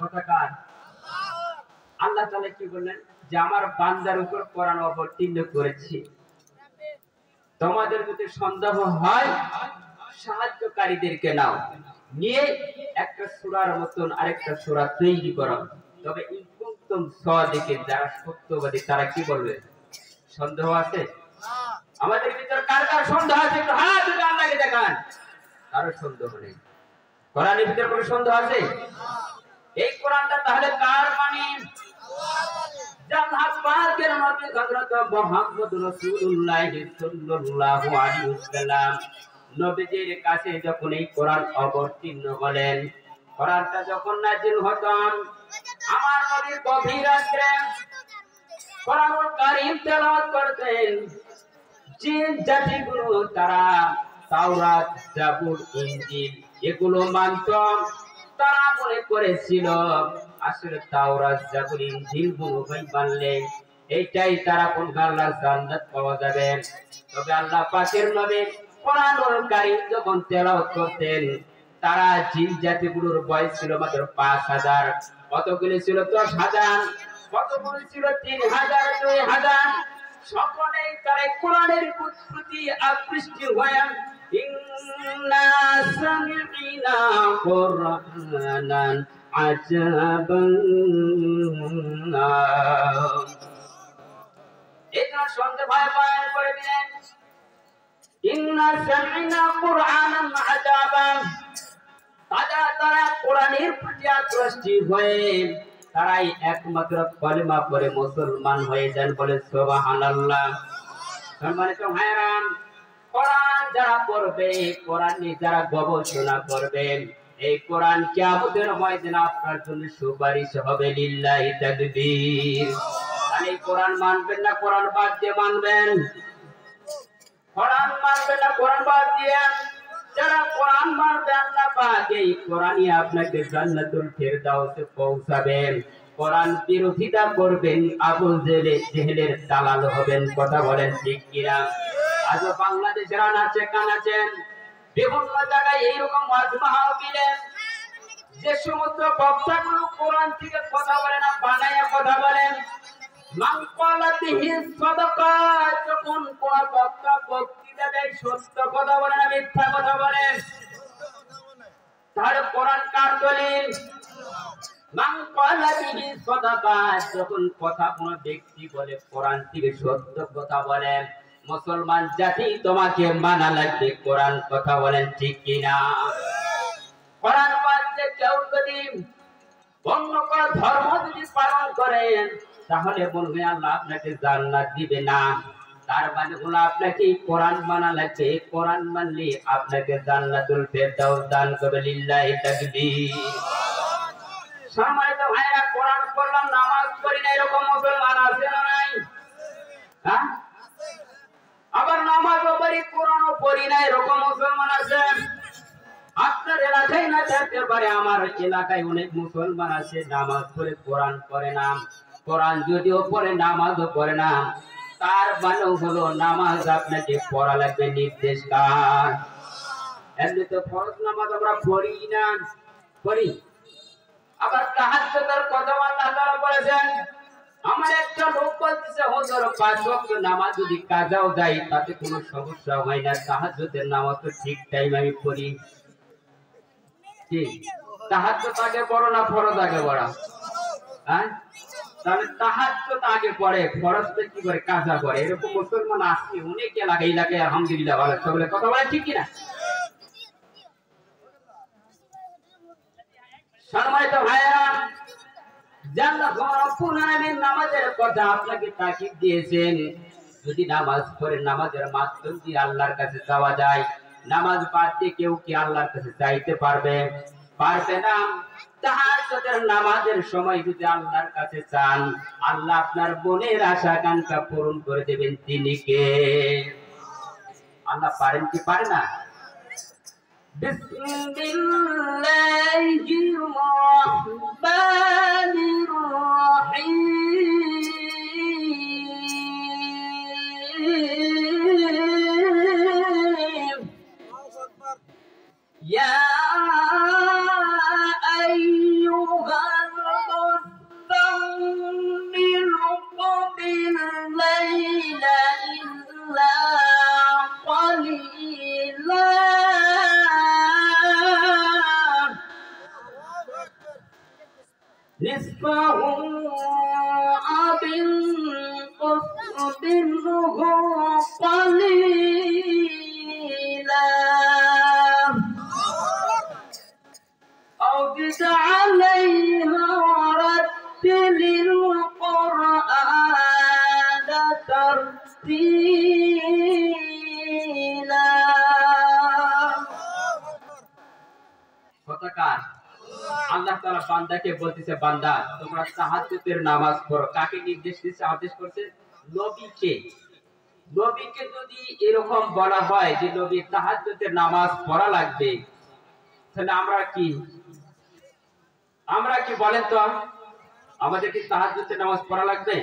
কথা কার? আল্লাহ তাআলা কি বললেন যে আমার বান্দার উপর কোরআন অবতীর্ণ করেছি, তোমাদের যদি সন্দেহ হয় সাহায্যকারীদেরকে নাও, নিয়ে একটা সূরার মতন আরেকটা সূরা তৈরি করো। তবে ইন কুনতুম সাদিকিন, যারা সত্যবাদী তারা কি বলবে? সন্দেহ আছে? আমাদের ভিতর কার কার সন্দেহ আছে? একটু হাত তুলে আল্লাহকে দেখান। কারো সন্দেহ নেই। কোরআনের ভিতর কোনো সন্দেহ আছে? এই কোরআনটা তাহলে কার বাণী? জান্নাত পাকের নবী হযরত মুহাম্মদ রাসূলুল্লাহ সাল্লাল্লাহু আলাইহি ওয়াসাল্লাম নবীজির কাছে যখন এই কোরআন অবতীর্ণ হলেন, কোরআনটা যখন নাযিল হতো, আমার নবী গভীর রাত্রে কোরআনুল কারীম তেলাওয়াত করতেন। জিন জাতিগুলো তারা তাওরাত, জাবুর, ইনজিল এগুলো মানত। তারা মনে করেছিল আসলে তাওরাত, জাবুর, ইনজিল গুলো মানলে এইটাই তারা কোন আল্লাহর জান্নাত পাওয়া যাবে। তবে আল্লাহ পাকের নবী কোরআনুল কারীম যখন তেলাওয়াত করতেন, তারা জিন জাতিগুলোর বয়স ছিল মাত্র 5000, কতগুলো ছিল 10000, কতগুলো ছিল 3000, 2000। সকলেই তারা কোরআনের প্রতি আকৃষ্ট হয়ে ইন্না সামি'না কুরআনান আজাবান, এটা শুনতে ভয় পায় করে দিলেন। ইন্না সামি'না কুরআনান আজাবান, তারা কোরআনের প্রতি আকৃষ্ট হয়ে তারাই একমাত্র কলেমা পড়ে মুসলমান হয়ে যান। বলে সুবহানাল্লাহ। সম্মানিত ভাইরা, কোরআন যারা পড়বে, কোরআন নিয়ে যারা গবেষণা করবেন, এই কোরআন কিয়ামতের ময়দানে আপনার জন্য সুপারিশ হবে। লিল্লাহি তাকবীর। তাহলে কোরআন মানবেন না কোরআন বাদ দিয়ে মানবেন? কোরআন মানবেন না কোরআন বাদ দিয়ে? যারা কোরআন মানবে আল্লাহ পাক এই কোরআনই আপনাকে জান্নাতুল ফেরদাউসে পৌঁছাবেন। কোরআন বিরোধিতা করবেন, আবু জেহেলের দালাল হবেন। কথা বলেন ঠিক কিনা? আজ বাংলাদেশের আনাচে কানাচেন বিভিন্ন জায়গায় এইরকম মাহফিলে যে সমস্ত বক্তাগুলো কোরআন থেকে কথা বলে না, বানায়া কথা বলেন। মান ক্বালাতিহি সাদাকা, যখন কোন বক্তা বক্তৃতা দেয় সত্য কথা বলে না মিথ্যা কথা বলে? তাহলে কোরআন কার দলিল? মান ক্বালাতিহি সাদাকা, যখন কথা কোন ব্যক্তি বলে কোরআন থেকে সত্য কথা বলেন, মুসলমান জাতি তোমাকে মানা লাগবে। কোরআন কথা বলেন ঠিক কিনা? কোরআন মানলে কেউ যদি অন্য কোন ধর্ম যদি পালন করেন, তাহলে বলবে আল্লাহ আপনাকে জান্নাত দিবে না। তার মানে হলো আপনাকে কোরআন মানা লাগবে। কোরআন মানলে আপনাকে জান্নাতুল ফেরদাউস দান করবে। লিল্লাহি তাকবীর। সম্মানিত ভাইরা, কোরআন পড়লাম নামাজ পড়ি না এরকম মুসলমান আছে না নাই? হ্যাঁ, আবার নামাজও পড়ি কোরআনও পড়ি না এরকম মুসলমান আছে? আপনার এলাকায় না থাকতে পারে, আমার এলাকায় অনেক মুসলমান আছে নামাজ পড়ে কোরআন পড়ে না। কোরআন যদিও পড়ে নামাজও পড়ে না। তার মানে হলো নামাজ আপনাকে পড়া লাগবে। নির্দেশ কার? এমনি তো ফরজ নামাজ আমরা পড়ি না, পড়ি। আবার তাহাজ্জুদের কথা আল্লাহ তাআলা বলেছেন। আমার একটা লোক বলতেছে হুজুর 5 ওয়াক্ত নামাজ যদি কাজাও যায় তাতে কোনো সমস্যা হয় না, তাহাজ্জুদের নামাজ তো ঠিক টাইম আমি পড়ি। কি তাহাজ্জুদ আগে পড়ো না ফরজ আগে পড়া? হ্যাঁ, তাহলে তাহাজ্জুদ আগে পড়ে, ফরজটা কি করে কাজা করে? এরকম মুসলমান আছে অনেক এলাকায়। আলহামদুলিল্লাহ ভালো। সকলে কথা বলে ঠিক কিনা? সম্মানিত ভাইরা, জান্নাত রব্বুল আলামিন নামাজের কথা আপনাকে তাকিদ দিয়েছেন। যদি নামাজ পড়ে নামাজের মাধ্যম দিয়ে আল্লাহর কাছে যাওয়া যায়, নামাজ বাদ দিয়ে কেউ কি আল্লাহর কাছে চাইতে পারবে? পারবে না। তাহাজ্জুদের নামাজের সময় যদি আল্লাহর কাছে চান, আল্লাহ আপনার মনের আশা আকাঙ্ক্ষা পূরণ করে দেবেন। তিনি কে? আল্লাহ পারেন কি পারে না? বিসমিল্লাহির রহমানির রহিম। ইয়া আইয়ুহান নিসফাহু আবিন কুসবিনহু কালিলা আও জিদ আলাইহা ওয়ারাত্তিলিল কুরআনা তারতিলা। কথাকার আল্লাহ তাআলা বান্দাকে বলতেছে, বান্দা তোমরা তাহাজ্জুদের নামাজ পড়ো। কাকে নির্দেশ দিচ্ছে? আদেশ করছে নবীকে। নবীকে যদি এরকম বলা হয় যে নবী তাহাজ্জুদের নামাজ পড়া লাগবে, তাহলে আমরা কি বলেন তো? আমাদের কি তাহাজ্জুদের নামাজ পড়া লাগবে?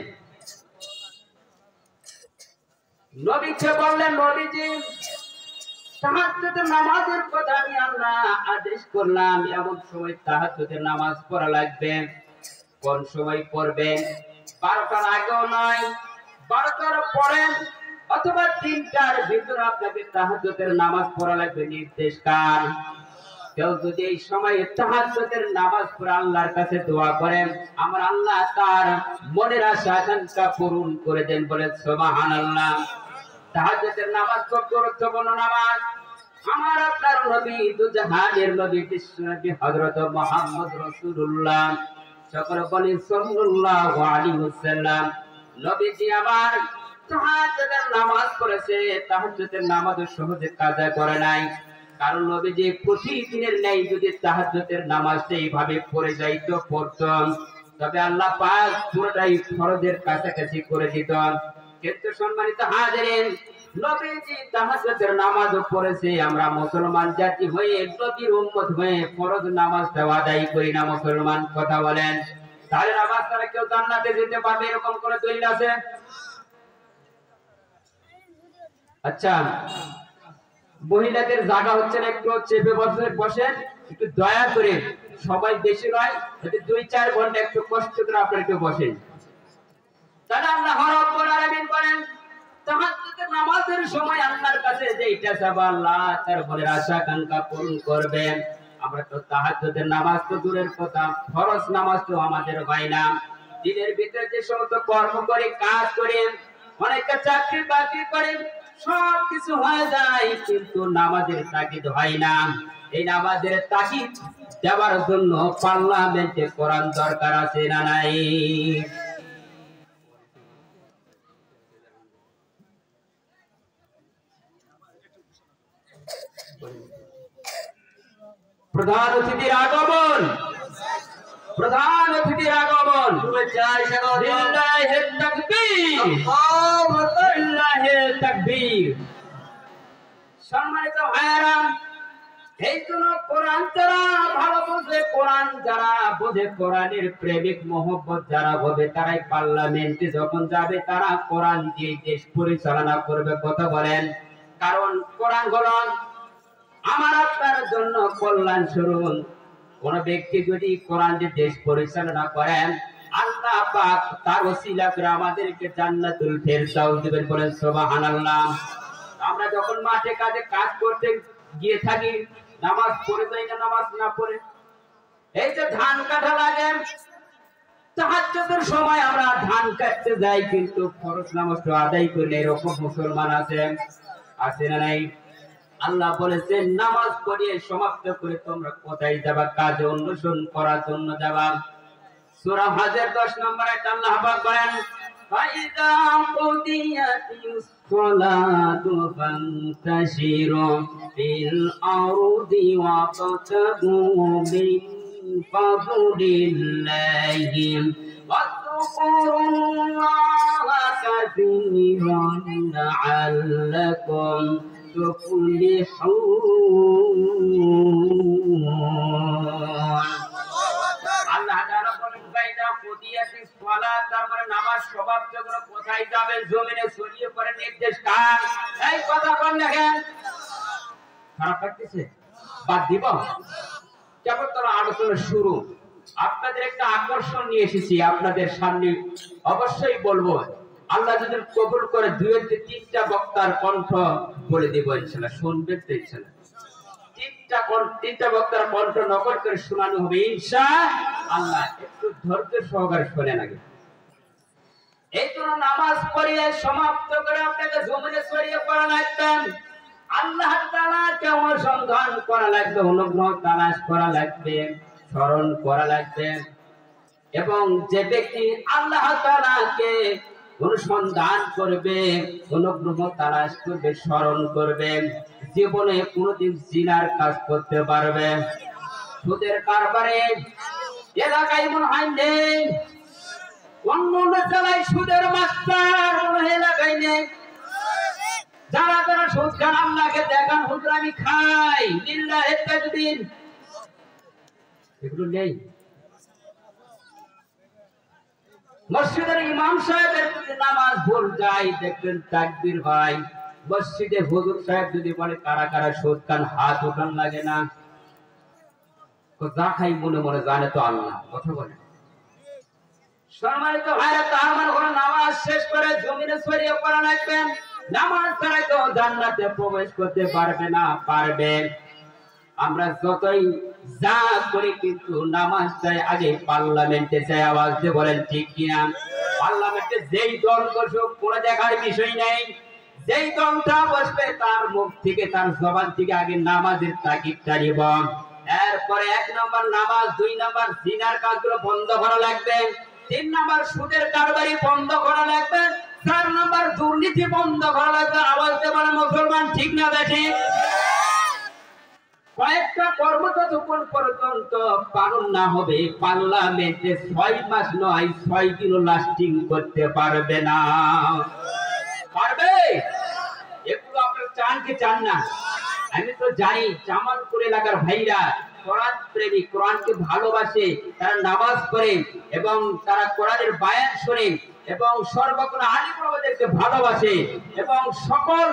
নবীকে বললেন, নবীজি তাহাজ্জুদের নামাজের কথা আমি আল্লাহ আদেশ করলাম, এমন সময় তাহাজ্জুদের নামাজ পড়া লাগবে। কোন সময় পড়বেন? 12টার আগেও নয়, 12টার পরে অথবা 3টার ভিতরে আপনাকে তাহাজ্জুদের নামাজ পড়া লাগবে। নির্দেশ কার? কেউ যদি এই সময়ে তাহাজ্জুদের নামাজ পড়ে আল্লাহর কাছে দোয়া করেন, আমার আল্লাহ তার মনের আশা আকাঙ্ক্ষা পূরণ করে দেন। বলেন সুবহানাল্লাহ। তাহাজ্জুদের নামাজ খুব গুরুত্বপূর্ণ নামাজ। আমার আপনার নবী দুজাহানের নবী বিশ্বনবী হযরত মুহাম্মদ রাসূলুল্লাহ সকল বলেন সাল্লাল্লাহু আলাইহি ওয়াসাল্লাম, নবীজি আমার তাহাজ্জুদের নামাজ পড়েছে। তাহাজ্জুদের নামাজ সহজে কাজা করে নাই, কারণ নবীজি প্রতিদিনের ন্যায় যদি তাহাজ্জুদের নামাজটা এইভাবে পড়ে যাইতো, পড়তেন, তবে আল্লাহ পাক পুরোটাই ফরজের কাছাকাছি করে দিতেন। কিন্তু সম্মানিত হাজিরিন, নবীজি তাহাজ্জুদের নামাজও পড়েছে। আমরা মুসলমান জাতি হয়ে, নবীর উম্মত হয়ে ফরজ নামাজটা আদায় করি না মুসলমান। কথা বলেন, তাহলে নামাজ ছাড়া কেউ জান্নাতে যেতে পারবে এরকম কোন দলিল আছে? আচ্ছা, মহিলাদের জায়গা হচ্ছে না, একটু চেপে বসেন, একটু দয়া করে, সবাই বেশি নয়, যদি 2-4 ঘন্টা একটু কষ্ট করে আপনারা একটু বসেন। তাহলে আল্লাহ রাব্বুল আলামিন বলেন, তাহাজ্জুদের নামাজের সময় আল্লাহর কাছে যেইটা চাইবা আল্লাহ তার মনের আশা আকাঙ্ক্ষা পূরণ করবেন। আমরা তো তাহাজ্জুদের নামাজ তো দূরের কথা, ফরজ নামাজ তো আমাদের হয় না। দিনের ভিতরে যে সমস্ত কর্ম করে, কাজ করে, অনেকে চাকরি বাকরি করে, সব কিছু হয়ে যায়, কিন্তু নামাজের তাকিদ হয় না। এই নামাজের তাকিদ দেওয়ার জন্য পার্লামেন্টে কোরআন দরকার আছে না নাই? প্রধান অতিথির আগমন, প্রধান অতিথির আগমন। লিল্লাহি তাকবীর, লিল্লাহি তাকবীর। সম্মানিত ভাইয়েরা, এই জন্য কোরআন যারা ভালো বোঝে, কোরআন যারা বোঝে, কোরআনের প্রেমিক মোহব্বত যারা হবে, তারাই পার্লামেন্টে যখন যাবে তারা কোরআন দিয়ে দেশ পরিচালনা করবে। কথা বলেন, কারণ কোরআন হলো আমার আপনার জন্য কল্যাণ স্বরূপ। কোন ব্যক্তি যদি কোরআন দিয়ে দেশ পরিচালনা করেন, আল্লাহ পাক তার ওসিলা করে আমাদেরকে জান্নাতুল ফেরদাউস দিবেন। বলেন সুবহানাল্লাহ। আমরা যখন মাঠে কাজে কাজ করতে গিয়ে থাকি, নামাজ পড়ে যাই না? নামাজ না পড়ে এই যে ধান কাটা লাগে, তাহাজ্জুদের সময় আমরা ধান কাটতে যাই, কিন্তু ফরজ নামাজটা আদায় করি না। এরকম মুসলমান আছে না নাই? আল্লাহ বলেছেন, নামাজ পড়িয়ে সমাপ্ত করে তোমরা কোথায় যাবা? কাজে অনুসরণ করার জন্য যাবা। সূরা হজের 10 নম্বর আয়াত আল্লাহ পাক বলেন, ফাইযা কুদিয়াতিস সালাতু ফান্তাশিরু ফিল আরদি ওয়াবতাগু মিন ফাদলিল্লাহি ওয়াযকুরুল্লাহা কাসীরান লাআল্লাকুম আল্লাহ তাআলা বলেন, বাইদা কুদিয়াতিস সালাত, তার মানে নামাজ সমাপ্ত করে কোথায় যাবেন? জমিনে ছড়িয়ে পড়ে। নির্দেশ কার? এই কথা কোন দেখেন? খারাপ লাগতেছে? বাদ দিব। কেবল তোর আলোচনা শুরু। আপনাদের একটা আকর্ষণ নিয়ে এসেছি আপনাদের সামনে, অবশ্যই বলবো। আল্লাহ যদি কবুল করে 2-3টা বক্তার কণ্ঠ বলে দেব ইনশাআল্লাহ। শুনবেন তো ইনশাআল্লাহ? 3টা বক্তার কণ্ঠ নকল করে শোনানো হবে ইনশাআল্লাহ। একটু ধৈর্য সহকারে শোনেন আগে। এই জন্য নামাজ পড়িয়ে সমাপ্ত করে আপনাকে জমিনে ছড়িয়ে পড়া লাগবেন, আল্লাহ তাআলাকে অনুসন্ধান করা লাগবে, অনুগ্রহ তালাশ করা লাগবে, স্মরণ করা লাগবে। এবং যে ব্যক্তি আল্লাহ তাআলাকে অনুসন্ধান করবে, অনুগ্রহ তালাশ করবে, স্মরণ করবে, জীবনে কোনোদিন জিনার কাজ করতে পারবে। সুদের কারবারে এলাকায় মনে হয় নেই, অন্য এলাকায় সুদের মাস্টার মনে হয় এলাকায় নেই। যারা যারা সুদ খান আল্লাহকে দেখান হুজুর আমি খাই লিল্লাহি তাকবীর, এগুলো নেই। মসজিদের ইমাম সাহেবের যদি নামাজ ভুল যায় দেখবেন তাকবীর ভাই, মসজিদে হুজুর সাহেব যদি বলে কারা কারা সুদ খান হাত উঠান লাগে না। যা খাই মনে মনে জানে তো আল্লাহ, কথা বলে। সম্মানিত ভাইরা, তার মানে হলো নামাজ শেষ করে জমিনে ছড়িয়ে পড়া লাগবেন। নামাজ ছাড়াই তো জান্নাতে প্রবেশ করতে পারবে না। পারবে আমরা যতই যা করি, কিন্তু নামাজটাই আগে পার্লামেন্টে চাই। আওয়াজ দিয়ে বলেন ঠিক কিনা? পার্লামেন্টে যেই দল বসুক কোনো দেখার বিষয় নেই, যেই দলটা বসবে তার মুখ থেকে, তার জবান থেকে আগে নামাজের তাকিদটা নিব। এরপরে 1 নম্বর নামাজ, 2 নম্বর জিনার কাজগুলো বন্ধ করা লাগবে, 3 নম্বর সুদের কারবারি বন্ধ করা লাগবে, 4 নম্বর দুর্নীতি বন্ধ করা লাগবে। আওয়াজ দিয়ে বলেন মুসলমান ঠিক না বেঠিক? কয়েকটা কর্ম যতক্ষণ পর্যন্ত পালন না হবে পার্লামেন্টে 6 মাস নয় 6 দিনও লাস্টিং করতে পারবে না। পারবে? এগুলো আপনারা চান কি চান না? আমি তো জানি জামালপুর এলাকার ভাইরা কোরআন প্রেমী, কোরআনকে ভালোবাসে, তারা নামাজ পড়ে এবং তারা কোরআনের বায়ান শোনে এবং সর্বক্ষণ আলিম ওলামাদেরকে ভালোবাসে এবং সকল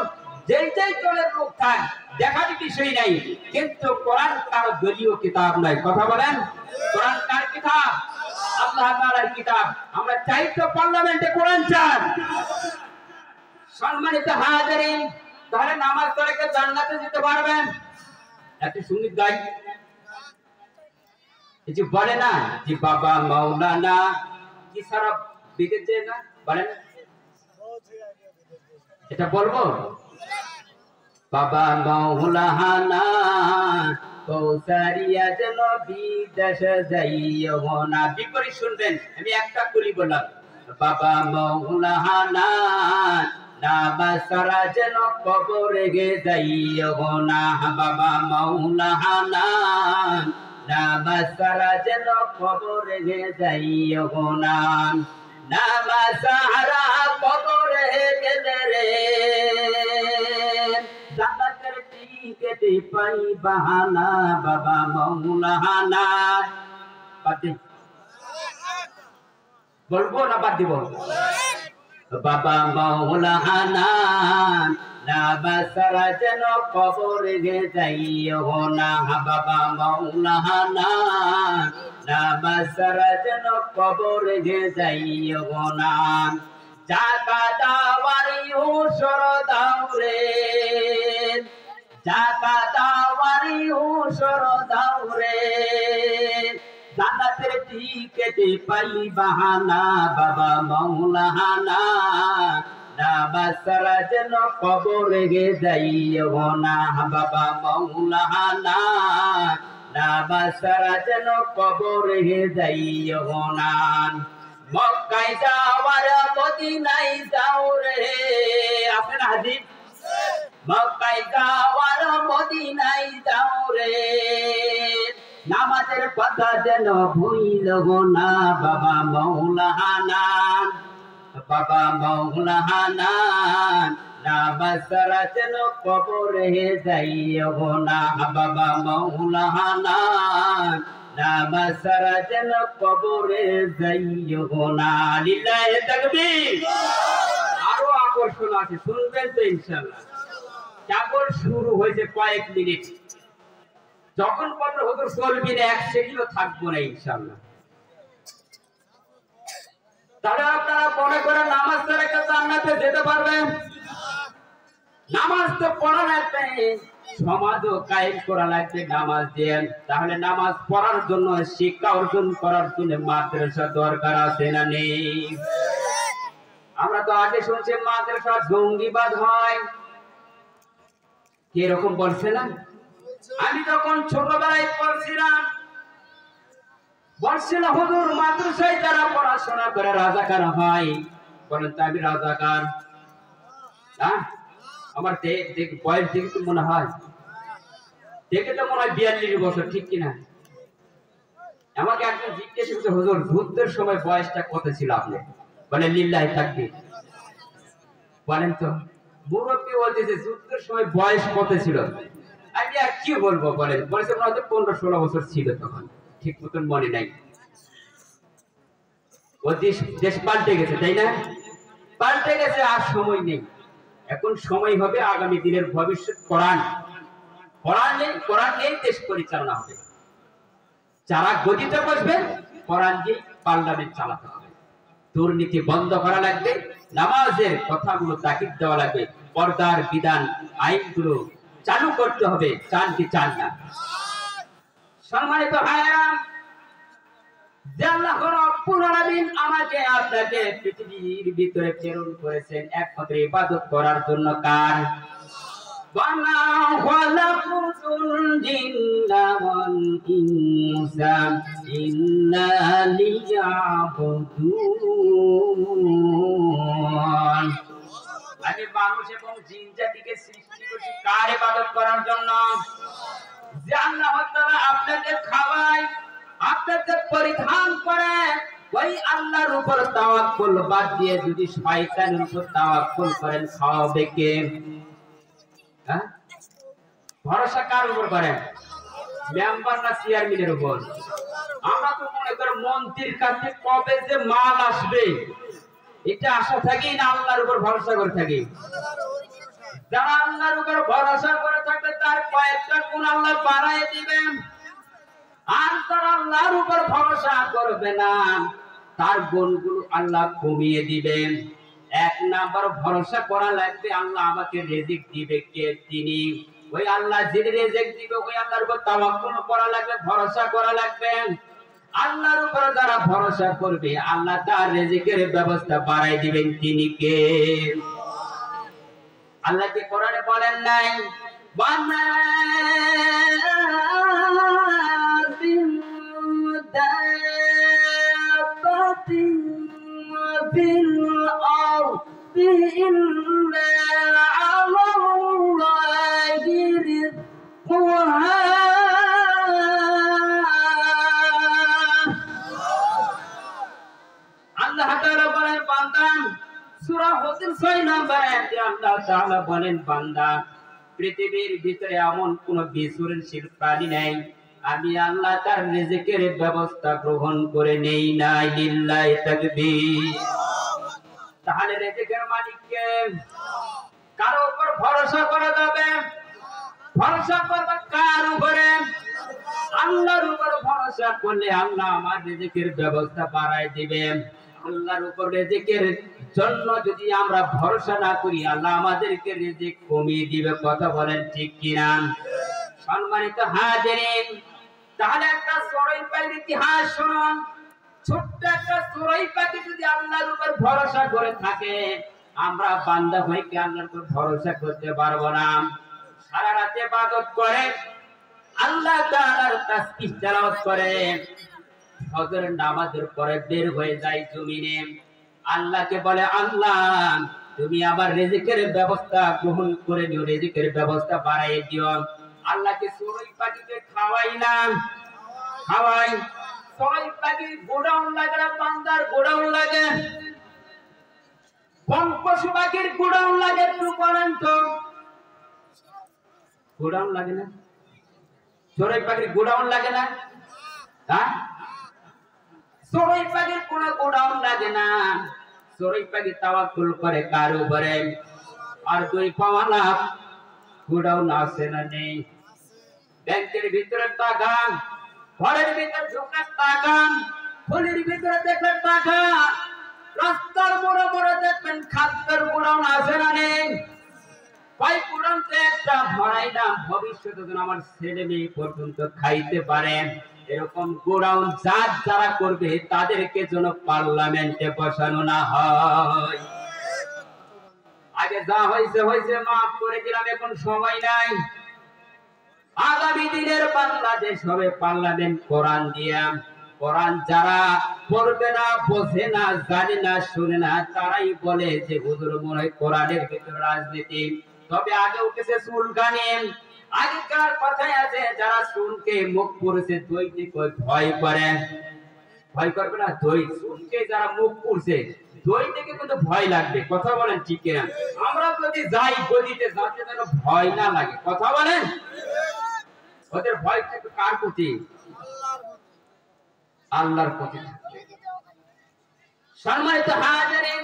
যেই যেই দলের লোক থাক দেখার বিষয় নাই, কিন্তু কোরআন কারো দলীয় কিতাব নয়। কথা বলেন, কোরআন কার কিতাব? আল্লাহ তাআলার কিতাব। আমরা চাই তো পার্লামেন্টে কোরআন চান। সম্মানিত হাজিরিন, তাহলে নামাজ পড়ে কে জান্নাতে যেতে পারবেন? একটা সঙ্গীত গাই, এই যে বলে না যে বাবা মাওলানা কি সারা বিদেশে না বলেন, এটা বলবো? বাবা মাওলানা কৌসারিয়া যেন বিদেশ যাইও না। বিপরীত শুনবেন, আমি একটা কলি বললাম, বাবা মাওলানা নামাজ ছাড়া যেন কবরে গে যাইও না। বাবা মাওলানা নামাজ ছাড়া যেন কবরে গে যাইও না। নামাজ ছাড়া কবরে গেলে রে জান্নাতের টিকিট পাইবা না। বাবা মাওলানা বলবো না বাদ দিব? বাবা মাওলানা নামাজ ছাড়া যেন কবরে গে যাইও না। বাবা মাওলানা নামাজ ছাড়া যেন কবরে গে যাইও না। জাকাত দাওয়ারি হুসর দাওরে, জাকাত দাওয়ারি হুসর দাওরে জান্নাতের টিকিট পাইবা না। বাবা মাওলানা নামাজ ছাড়া যেন কবরে গে যাইও না। বাবা মাওলানা নামাজ ছাড়া যেন কবরে গে যাইও না। মক্কায় যাওয়ার মদিনায় যাও রে, আছে না হাদিস? মক্কায় যাওয়ার মদিনায় যাও রে, নামাজের কথা যেন ভুইল না। বাবা মাওলানা, বাবা মাওলানা নামাজ ছাড়া যেন কবরে যাইও না। বাবা মাওলানা নামাজ ছাড়া যেন কবরে যাইও না। লিল্লাহি তাকবীর। আরো আকর্ষণ আছে, শুনবেন তো ইনশাআল্লাহ। কেবল শুরু হয়েছে কয়েক মিনিট, যখন পর্যন্ত হুজুর চলবি না 1 সেকেন্ডও থাকবো না ইনশাআল্লাহ। তাহলে আপনারা মনে করে নামাজ ছাড়া জান্নাতে যেতে পারবেন? নামাজ তো পড়া লাগবে, সমাজও কায়েম করা লাগবে নামাজ দিয়ে। তাহলে নামাজ পড়ার জন্য, শিক্ষা অর্জন করার জন্য মাদ্রাসা দরকার আছে না নেই? আমরা তো আগে শুনছি মাদ্রাসা জঙ্গিবাদ হয়, কে এরকম বলছে না? আমি যখন ছোটবেলায় পড়ছিলাম বলছিল হুজুর মাদ্রাসায় যারা পড়াশোনা করে রাজাকার হয়। বলেন তো আমি রাজাকার? আমার বয়স দেখে তো মনে হয়, দেখে তো মনে হয় 42 বছর, ঠিক কিনা? আমাকে একজন জিজ্ঞেস করছে হুজুর যুদ্ধের সময় বয়সটা কত ছিল আপনি? বলে লিল্লাহি তাকবীর। বলেন তো মুরব্বী বলতেছে যুদ্ধের সময় বয়স কত ছিল? আমি আর কি বলবো বলেন? বলেছে মনে হয় 15-16 বছর ছিল তখন, ঠিক মতন মনে নাই। ও দেশ পাল্টে গেছে, তাই না? পাল্টে গেছে, আর সময় নেই। এখন সময় হবে আগামী দিনের ভবিষ্যৎ কোরআন নেই দেশ পরিচালনা হবে। যারা গদিতে বসবে কোরআন দিয়ে পার্লামেন্ট চালাতে হবে। দুর্নীতি বন্ধ করা লাগবে, নামাজের কথাগুলো তাকিদ দেওয়া লাগবে, পর্দার বিধান আইনগুলো চালু করতে হবে। চান কি চান না? সম্মানিত ভাইয়েরা, যে আল্লাহ রাব্বুল আলামিন আমাকে আপনাকে পৃথিবীর ভিতরে প্রেরণ করেছেন একমাত্র ইবাদত করার জন্য। কার? ওয়ামা খালাকুতুল জিন্না ওয়াল ইনসা ইল্লা লিয়াবুদুন। আমি মানুষ এবং জিন জাতিকে সৃষ্টি করেছি কার ইবাদত করার জন্য? যে আল্লাহ তাআলা আপনাকে খাওয়ায়, আপনাকে পরিধান করে, ওই আল্লাহর উপর তাওয়াক্কুল বাদ দিয়ে যদি শয়তানের উপর তাওয়াক্কুল করেন, খাওয়াবে কে? ভরসা কার উপর করেন? মেম্বার না চেয়ারম্যানের উপর? আমরা তো মনে করি মন্ত্রীর কাছে কবে যে মাল আসবে এটা আশা থাকি না আল্লাহর উপর ভরসা করে থাকি? যারা আল্লাহর উপর ভরসা করে থাকবে তার কয়েকটা গুণ আল্লাহ বাড়ায় দিবেন। আর যারা আল্লাহর উপর ভরসা করবে না তার গুণগুলো আল্লাহ কমিয়ে দিবেন। 1 নাম্বার ভরসা করা লাগবে আল্লাহ আমাকে রিজিক দিবে কে? তিনি। ওই আল্লাহ যিনি রিজিক দিবে ওই আল্লাহর উপর তাওয়াক্কুল করা লাগবে, ভরসা করা লাগবে। আল্লাহর উপর যারা ভরসা করবে আল্লাহ তার রিজিকের ব্যবস্থা বাড়াই দিবেন। তিনি কে? আল্লাহ কি কোরআনে বলেন নাই ওয়ামা বিন দাব্বাতিন ফিল আরদি ইল্লা আলাল্লাহি রিজকুহা। আল্লাহ তাআলা বলেন বান্দা, সূরা হুজুর 6 নম্বর আয়াতে আল্লাহ তাআলা বলেন বান্দা পৃথিবীর ভিতরে এমন কোন বিচরণশীল প্রাণী নাই আমি আল্লাহ তার রিজিকের ব্যবস্থা গ্রহণ করে নেই নাই। লিল্লাহি তাকবীর। তাহলে রিজিকের মালিক কে? কার উপর ভরসা করা যাবে? ভরসা করবে কার উপরে? আল্লাহর উপর ভরসা করলে আল্লাহ আমার রিজিকের ব্যবস্থা বাড়ায় দিবেন। আল্লাহর উপর রিজিকের জন্য যদি আমরা ভরসা না করি আল্লাহ আমাদেরকে রিজিক কমিয়ে দিবে। কথা বলেন ঠিক কিনা? সম্মানিত হাজিরিন, তাহলে একটা চড়ুই পাখির ইতিহাস শুনুন। ছোট্ট একটা চড়ুই পাখি যদি আল্লাহর উপর ভরসা করে থাকে, আমরা বান্দা হয়ে কি আল্লাহর উপর ভরসা করতে পারবো না? সারা রাত ইবাদত করে, আল্লাহ তাআলার তাসবিহ তেলাওয়াত করে, ফজরের নামাজের পরে বের হয়ে যায় জমিনে, আল্লাহকে বলে আল্লাহ তুমি আমার রিজিকের ব্যবস্থা গ্রহণ করে নিও, রিজিকের ব্যবস্থা বাড়াই দিও। আল্লাহকে চড়ুই পাখিকে খাওয়াই না, খাওয়াই। চড়ুই পাখির গোডাউন লাগে না, বান্দার গোডাউন লাগে? কোন পশু পাখির গোডাউন লাগে একটু বলেন তো? গোডাউন লাগে না? চড়ুই পাখির গোডাউন লাগে না? হ্যাঁ, চড়ুই পাখির কোন গোডাউন লাগে না। চড়ুই পাখি তাওয়াক্কুল করে কার উপরে? আর দুই পাওয়ালা গোডাউন আছে না নেই? ব্যাংকের ভিতরে টাকা, ঘরের ভিতরে ঢুকে টাকা, ফুলের ভিতরে দেখবেন টাকা, রাস্তার মোড়ে মোড়ে দেখবেন খাদ্যের গোডাউন আছে না নেই? কয় পর্যন্ত একটা ভরাইলাম, ভবিষ্যতে যেন আমার ছেলে মেয়ে পর্যন্ত খাইতে পারে, এরকম গোডাউন যারা করবে তাদেরকে যেন পার্লামেন্টে বসানো না হয়। আগে যা হয়েছে হয়েছে, মাফ করে দিলাম, এখন সময় নাই। আগামী দিনের বাংলাদেশ হবে পার্লামেন্ট কোরআন দিয়া। কোরআন যারা পড়বে না, বোঝে না, জানে না, শুনে না, তারাই বলে যে হুজুর মনে হয় কোরআনের ভিতর রাজনীতি। তবে আগে উঠেছে চুলকানি। আগেকার কথাই আছে, যারা চুলকে মুখ পুড়েছে দইতে ভয় করে, ভয় করবে না। দই চুলকে যারা মুখ পুড়ছে দই থেকে কিন্তু ভয় লাগবে। কথা বলেন ঠিক কিনা? আমরা যদি যাই গদিতে, যাতে যেন ভয় না লাগে। কথা বলেন। ওদের ভয় থাকবে কার প্রতি? আল্লাহর প্রতি। সম্মানিত হাজিরিন,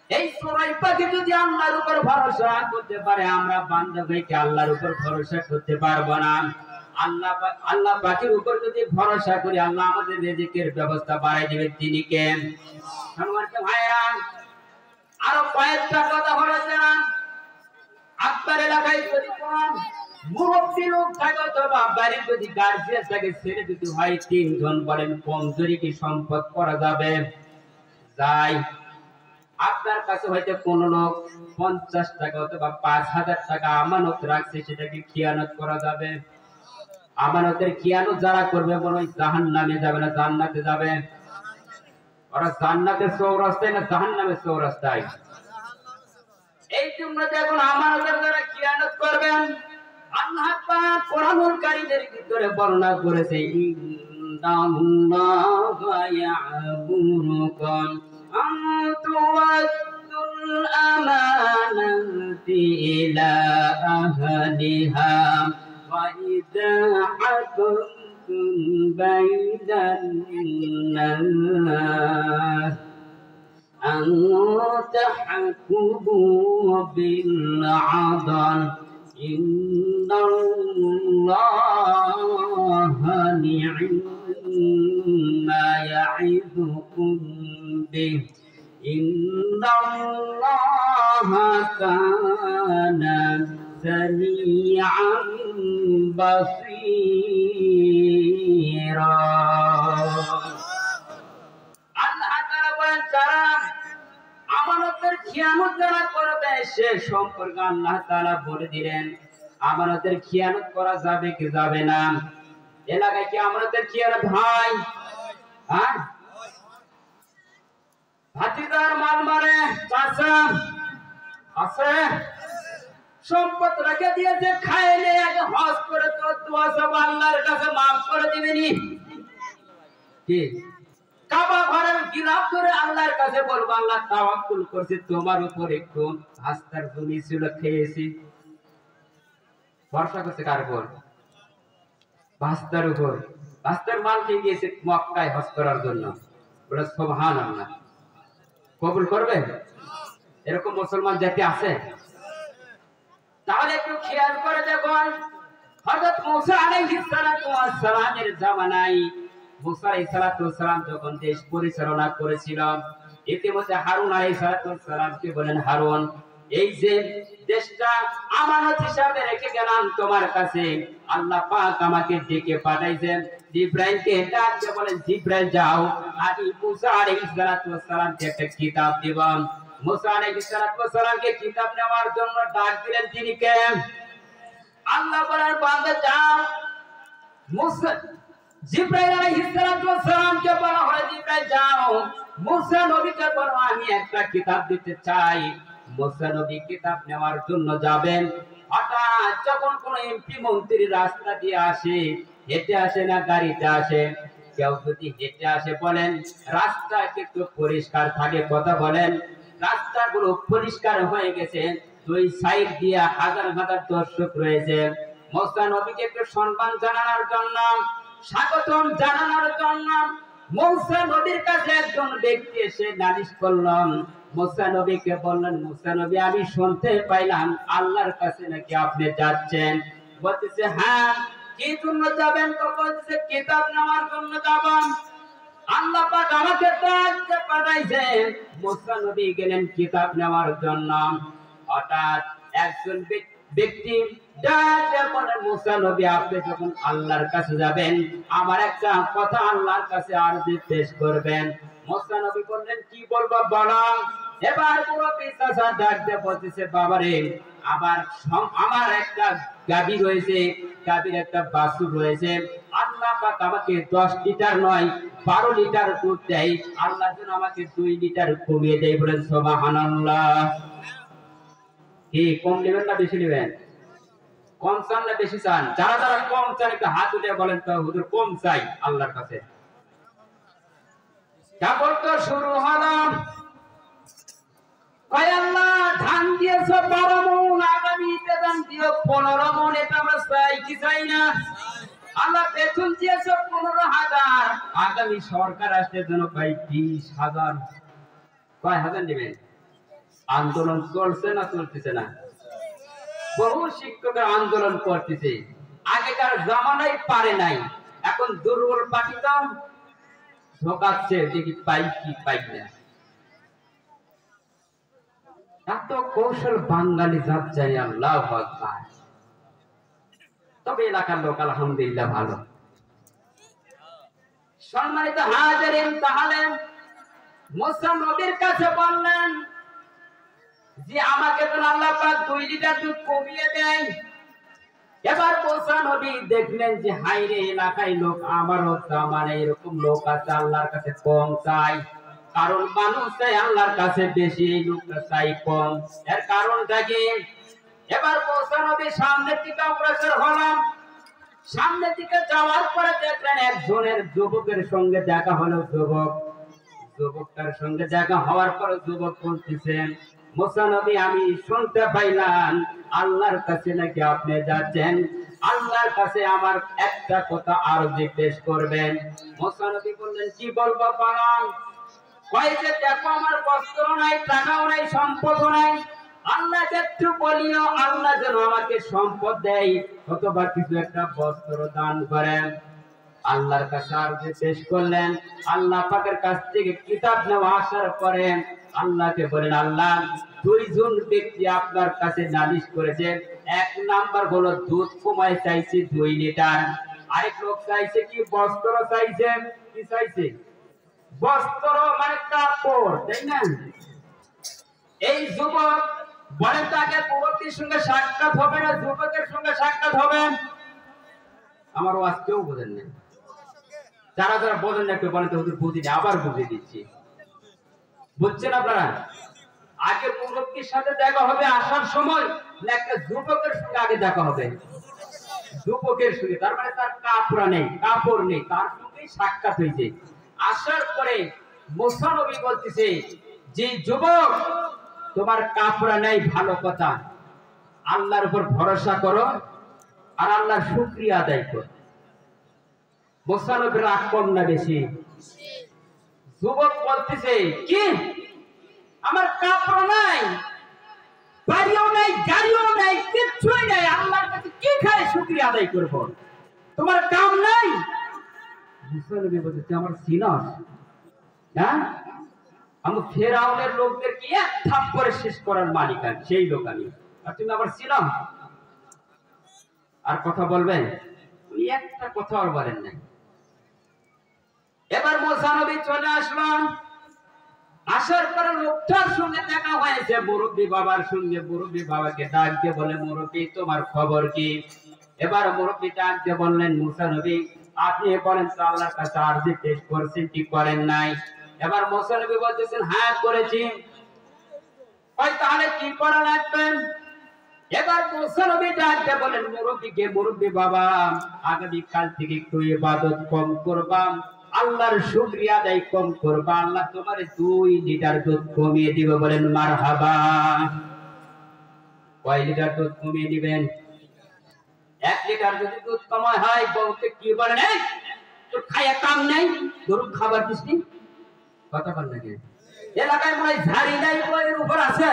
এই সূরা পাকে যদি আল্লাহর উপর ভরসা করতে পারে, আমরা বান্দা ভাইকে আল্লাহর উপর ভরসা করতে পারবো না। আল্লাহ পাকের উপর যদি ভরসা করি, আল্লাহ আমাদের রিজিকের ব্যবস্থা বাড়াই দিবেন। তিনি কে? সম্মানিত ভাইরা, আরো কয়েকটা কথা বলেছে না। আপনার এলাকায় যদি কোন মুরব্বী লোক থাকে অথবা বাড়ির যদি গার্জিয়ান থাকে, ছেলে যদি হয় 3 জন, বলেন কমজোরি কি সম্পদ করা যাবে? যাই আপনার কাছে হয়তো কোন লোক 50 টাকা অথবা 5000 টাকা আমানত রাখছে, সেটাকে খিয়ানত করা যাবে? আমানতের খিয়ানত যারা করবে মনে হয় জাহান্নামে যাবে না জান্নাতে যাবে? ওরা জান্নাতের চৌরাস্তায় না জাহান্নামের চৌরাস্তায়? এই জন্য যখন আমানতের যারা খিয়ানত করবেন, আল্লাহ পাক কোরআনুল কারীমের ভিতরে বর্ণনা করেছে, ইন্নাল্লাহা ইয়া'মুরুকুম আন তু'আদ্দুল আমানাতি ইলা আহলিহা ওয়া ইযা হাকামতুম বাইনান নাস আন তাহকুমু বিল আদল ইন্নাল্লাহা নি'মা ইয়া'iযুকুম বিহি ইন্নাল্লাহা কানা সামিআন বাসীরা। আল্লাহ তাআলা বলেন, যারা আমানতের খিয়ানত যারা করবে, সে সম্পর্কে আল্লাহ তাআলা বলে দিলেন আমানতের খিয়ানত করা যাবে কি যাবে না। এলাকায় কি আমানতের খিয়ানত হয়? হ্যাঁ, ভাতিজার মাল মারে, চাচা আছে, সম্পদ রেখে দিয়েছে, খাইলে আগে হজ করে তো দোয়া সব আল্লাহর কাছে মাফ করে দিবেনি কি? কাবা ঘরের গিলাফ ধরে আল্লাহর কাছে বলবো, আল্লাহ তাওয়াক্কুল করছি তোমার উপর, একটু আস্থার জমি ছিল, খেয়েছি। ভরসা করছে কার উপর? বাস্তার উপর। বাস্তার মাল খেয়ে গিয়েছে মক্কায় হজ করার জন্য। বলে সুবহানাল্লাহ। কবুল করবে? এরকম মুসলমান জাতি আছে? তাহলে একটু খেয়াল করে দেখুন, হযরত মুসা আলাইহিস সালামের জামানায় মুসা আলাইহিস সালাম যখন দেশ পরিচালনা করেছিল, ইতিমধ্যে হারুন আলাইহিস সালামকে বলেন, হারুন, এই যে দেশটা আমানত হিসাবে রেখে গেলাম তোমার কাছে, আল্লাহ পাক আমাকে ডেকে পাঠাইছেন। জিবরাইলকে ডাকতে বলেন, জিবরাইল যাও, আমি মুসা আলাইহিস সালামকে একটা কিতাব দিব। মুসা আলাইহিস সালামকে কিতাব নেওয়ার জন্য ডাক দিলেন। তিনি কে? আল্লাহ বলেন, বান্দা যাও। মুসা জিবরাইল আলাইহিস সালামকে বলা হয়, জিবরাইল যাও, মুসা নবীকে বলো আমি একটা কিতাব দিতে চাই। মুসা নবী কিতাব নেওয়ার জন্য যাবেন। হঠাৎ যখন কোন এমপি মন্ত্রী রাস্তা দিয়ে আসে, হেঁটে আসে না গাড়িতে আসে, কেউ যদি হেঁটে আসে, বলেন রাস্তা কিন্তু পরিষ্কার থাকে। কথা বলেন, রাস্তাগুলো পরিষ্কার হয়ে গেছে, দুই সাইড দিয়ে হাজার হাজার দর্শক রয়েছে। মুসা নবীকে একটু সম্মান জানানোর জন্য, স্বাগতম জানানোর জন্য মুসা নবীর কাছে একজন ব্যক্তি এসে নালিশ করলেন। মুসা নবীকে বললেন, মুসা নবী, আমি শুনতে পাইলাম আল্লাহর কাছে নাকি আপনি যাচ্ছেন। বলতেছে, হ্যাঁ, কি জন্য যাবেন? তো বলতেছে, কিতাব নেওয়ার জন্য যাব। আল্লাহ পাক আমাকে ডাকতে পাঠাইছেন। মুসা নবী গেলেন কিতাব নেওয়ার জন্য। হঠাৎ একজন ব্যক্তি ব্যক্তি মুসা নবী, আপনি যখন আল্লাহর কাছে যাবেন, আমার একটা কথা আল্লাহর কাছে আরজি পেশ করবেন। মুসা নবী বললেন, কি বলবো বলো। এবার পুরো পিছাসা ডাক দিয়ে বলতেছে, বাবারে, আমার একটা গাভী রয়েছে, গাভীর একটা বাছুর রয়েছে। আল্লাহ পাক আমাকে 10 লিটার নয় 12 লিটার দুধ দেয়, আল্লাহ যেন আমাকে 2 লিটার কমিয়ে দেয়। বলেন সুবহানাল্লাহ। কি কম নেবেন না বেশি নেবেন? কম চান না বেশি চান? যারা যারা কম চান একটু হাত উঠে বলেন তো, হুজুর কম চাই আল্লাহর কাছে। তারপর তো শুরু হলো, কয় আল্লাহ ধান দিয়েছ 12 মণ, আগামীতে ধান দিও 15 মণ, এটা আমরা চাই কি চাই না? আল্লাহ বেতন দিয়েছ 15,000, আগামী সরকার আসতে যেন ভাই 20,000। কয় হাজার নেবেন? আন্দোলন চলছে না চলতেছে না? বহু শিক্ষকের আন্দোলন করতেছে। আগেকার জামানায় পারে নাই, এখন দুর্বল পার্টি তো ঢোকাচ্ছে, দেখি পাই কি পাই না। এত কৌশল বাঙালি জাত জানি, আল্লাহু আকবার। তবে এলাকার লোক আলহামদুলিল্লাহ ভালো। সম্মানিত হাজিরিন, তাহলে মুসা নবীর কাছে বললেন যে আমাকে তো আল্লাহ পাক 2 লিটার দুধ কমিয়ে দেয়। এবার মুসা নবী দেখলেন যে হাইরে, এলাকায় লোক আমারও মানে এরকম লোক আছে আল্লাহর কাছে কম চাই। কারণ মানুষ চাই আল্লাহর কাছে বেশি, এই লোকটা চাই কম। এর কারণটা কি? এবার মুসা নবী সামনের দিকে অগ্রসর হলাম। সামনের দিকে যাওয়ার পরে দেখলেন একজনের যুবকের সঙ্গে দেখা হলো। যুবকটার সঙ্গে দেখা হওয়ার পরে যুবক বলতেছেন, মুসা নবী, আমি শুনতে পাইলাম আল্লাহর কাছে নাকি আপনি যাচ্ছেন, আল্লাহর কাছে আমার একটা কথা আরজি পেশ করবেন। মুসা নবী বললেন, কি বলবো বলেন। কয় যে দেখো, আমার বস্ত্র নাই, টাকাও নাই, সম্পদও নাই, আল্লাহকে একটু বলিও আল্লাহ যেন আমাকে সম্পদ দেয় অথবা কিছু একটা বস্ত্র দান করেন। আল্লাহর কাছে আরজি পেশ করলেন। আল্লাহ পাকের কাছ থেকে কিতাব নেওয়া আসার পরে আল্লাহকে বলেন, আল্লাহ, 2 জন ব্যক্তি আপনার কাছে নালিশ করেছে। এক নাম্বার হলো দুধ কমায় চাইছে 2 লিটার, আরেক লোক চাইছে কি বস্ত্র চাইছে। কি চাইছে? বস্ত্র মানে কাপড়, তাই না? এই যুবক বলেন তো, আগে যুবকের সঙ্গে সাক্ষাৎ হবে না যুবকের সঙ্গে সাক্ষাৎ হবে? আমার ওয়াজ কেউ বোঝেন না। যারা যারা বোঝেন না একটু বলেন তো, হুজুর বুঝিনি, আবার বুঝিয়ে দিচ্ছি। বুঝছেন আপনারা? আগে যুবকের সাথে দেখা হবে আসার সময়, না একটা যুবকের সঙ্গে আগে দেখা হবে? যুবকের সঙ্গে। তার মানে তার কাপড় নেই, কাপড় নেই, তার সঙ্গে সাক্ষাৎ হয়েছে। আসার পরে মুসা নবী বলতেছে, যে যুবক, তোমার কাপড় নেই ভালো কথা, আল্লাহর উপর ভরসা করো আর আল্লাহর শুকরিয়া আদায় করো। মুসা নবীর রাগ কম না বেশি? যুবক বলতেছে, কি আমার কাপড় নাই, বাড়িও নাই, গাড়িও নাই, কিচ্ছুই নাই, আল্লাহর কাছে কি খায় শুকরিয়া আদায় করব? তোমার কাম নাই? মুসা নবী বলতেছে, আমার সিনাস, হ্যাঁ, আমি ফেরাউনের লোকদেরকে এক থাপ্পড়ে শেষ করার মালিক, সেই লোক আমি, আর তুমি আবার ছিলাম আর কথা বলবেন? উনি একটা কথা আর বলেন নাই। এবার মুসা নবী চলে আসলাম। আসার পরে লোকটার সঙ্গে দেখা হয়েছে মুরব্বী বাবার সঙ্গে। মুরব্বী বাবাকে ডাক দিয়ে বলে, মুরব্বী, তোমার খবর কি? এবার মুরব্বী ডাক দিয়ে বললেন, মুসা নবী, আপনি বলেন তো আল্লাহর কাছে আরজি পেশ করেছেন কি করেন নাই? এবার মুসা নবী বলতেছেন, হ্যাঁ করেছি। কই তাহলে কি করা লাগবে? এবার মুসা নবী ডাক দিয়ে বলেন মুরব্বীকে, মুরব্বী বাবা, আগামী কাল থেকে একটু ইবাদত কম করবা, আল্লাহর শুকরিয়া আদায় কম করবা, আল্লাহ তোমার 2 লিটার দুধ কমিয়ে দিবে। বলেন মারহাবা। কয় লিটার দুধ কমিয়ে দিবেন? 1 লিটার যদি দুধ কমায় হয়, বউকে কি বলেন, এই তোর খায়া কাম নাই, তোর খাবার দিসনি, কথা বল নাকি? এলাকায় মনে ঝাড়ি নাই, বইয়ের উপর আছে,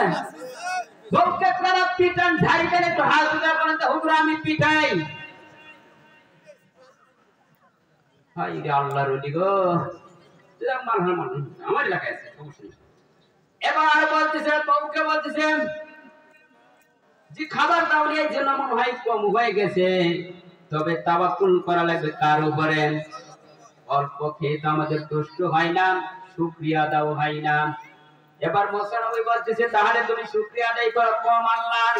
বউকে তারা পিটান, ঝাড়ি দেন, একটু হাত উঠে বলেন তো, হুজুর আমি পিটাই। আল্লাহর ওলি গো, আমার এলাকায় আছে। এবার বলতেছে, বউকে বলতেছেন যে খাবার দাবার এর জন্য মনে হয় কম হয়ে গেছে, তবে তাওয়াক্কুল করা লাগবে কার উপরে? অল্প খেয়ে তো আমাদের তুষ্ট হয় না, শুকরিয়া দাও হয় না। এবার মোসানবী বলতেছে তাহলে তুমি শুকরিয়া আদায় করো কম আল্লাহর,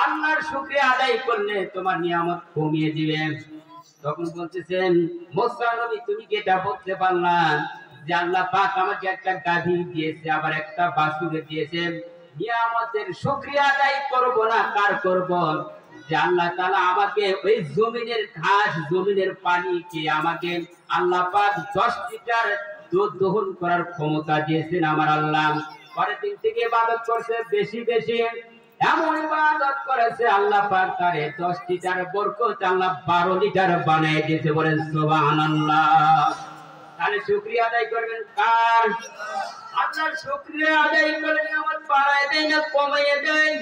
আল্লাহর শুকরিয়া আদায় করলে তোমার নিয়ামত কমিয়ে দিবে। তখন বলতেছেন মোসানবী তুমি কি এটা বলতে পারলা যে আল্লাহ পাক আমাকে একটা গাভী দিয়েছে, আবার একটা বাছুর দিয়েছে, নিয়ামতের শুকরিয়া আদায় করব না কার করব? যে আল্লাহ তাআলা আমাকে ওই জমিনের ঘাস জমিনের পানি কে আমাকে আল্লাহ পাক 10 লিটার দুধ দহন করার ক্ষমতা দিয়েছেন আমার আল্লাহ। পরের দিন থেকে ইবাদত করছে বেশি বেশি, এমন ইবাদত করেছে আল্লাহ পাক তারে 10 লিটার বরকত আল্লাহ 12 লিটার বানিয়ে দিয়েছে। বলেন সুবহানাল্লাহ। তাহলে শুকরিয়া আদায় করবেন কার? আল্লাহর শুকরিয়া আদায় করলে নিয়ামত বাড়ায় দেয় না কমিয়ে দেয়?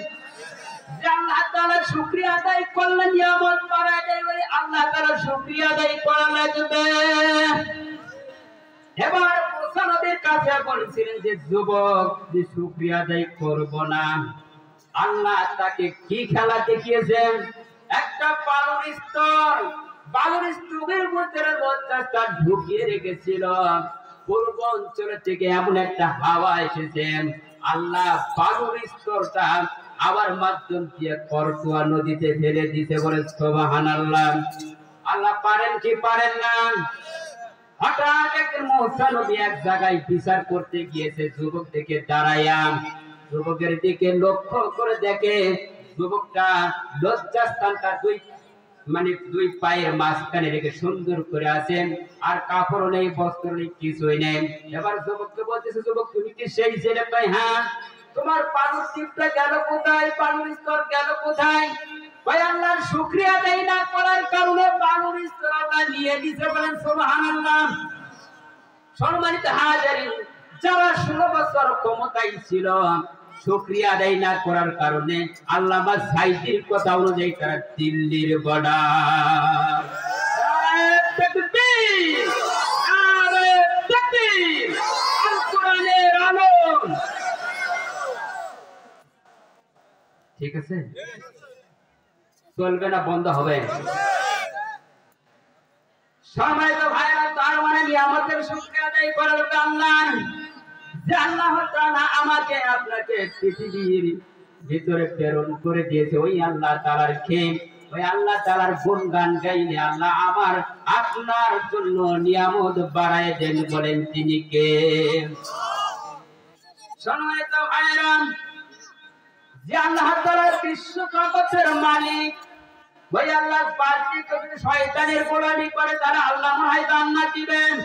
যে আল্লাহ তাআলার শুকরিয়া আদায় করলে নিয়ামত বাড়ায় দেয়, ওই আল্লাহ তাআলার শুকরিয়া আদায় করা লাগবে। এবার মুসা নবীর কাছে বলেছিলেন যে যুবক যে শুকরিয়া আদায় করব না, আল্লাহ তাকে কি খেলা দেখিয়েছেন? একটা বালুর স্তর, বালুর স্তূপের মধ্যে লজ্জাস্থান ঢুকিয়ে রেখেছিল। পূর্ব অঞ্চল থেকে এমন একটা হাওয়া এসেছে, আল্লাহ বালুর স্তরটা আবার মাধ্যম দিয়ে করতোয়া নদীতে ফেলে দিতে। বলে সুবহানাল্লাহ। আল্লাহ পারেন কি পারেন না? হঠাৎ একদিন মুসা নবী এক জায়গায় বিচার করতে গিয়েছে, যুবক থেকে দাঁড়াইয়া যুবকের দিকে লক্ষ্য করে দেখে যুবকটা লজ্জাস্থানটা দুই পায়ের মাঝখানে রেখে সুন্দর করে আছেন, আর কাপড় নেই, বস্ত্র নেই, কিছুই নেই। এবার যুবককে বলতেছে যুবক তুমি কি সেই ছেলে? কয় হ্যাঁ। তোমার পালুর টিপটা গেল কোথায়? পালুর স্তর গেল কোথায়? ভাই আল্লাহর শুকরিয়া আদায় না করার কারণে বালুর স্তর আল্লাহ নিয়ে দিয়েছে। বলেন সুবহানাল্লাহ। সম্মানিত হাজিরিন, যারা 16 বছর ক্ষমতায় ছিল, শুকরিয়া আদায় না করার কারণে আল্লামা সাইদির কথা অনুযায়ী তারা দিল্লির বর্ডার। নারে তাকবীর, নারে তাকবীর, আল কোরআনের আলো। ঠিক আছে, চলবে না, বন্ধ হবে। সম্মানিত ভাইরা, তার মানে নিয়ামতের শুকরিয়া আদায় করার আল্লাহ, যে আল্লাহ তাআলা আমাকে আপনাকে পৃথিবীর ভিতরে প্রেরণ করে দিয়েছে, ওই আল্লাহ তাআলার খেম, ওই আল্লাহ তাআলার গুণগান গাইলে আল্লাহ আমার আপনার জন্য নিয়ামত বাড়ায় দেন। বলেন তিনি কে? সম্মানিত ভাইরা, যে আল্লাহ তাআলা বিশ্ব জগতের মালিক, ওই আল্লাহ পাঁচটি যদি শয়তানের গোলামি করে তাহলে আল্লাহ মহায় জান্নাত দিবেন।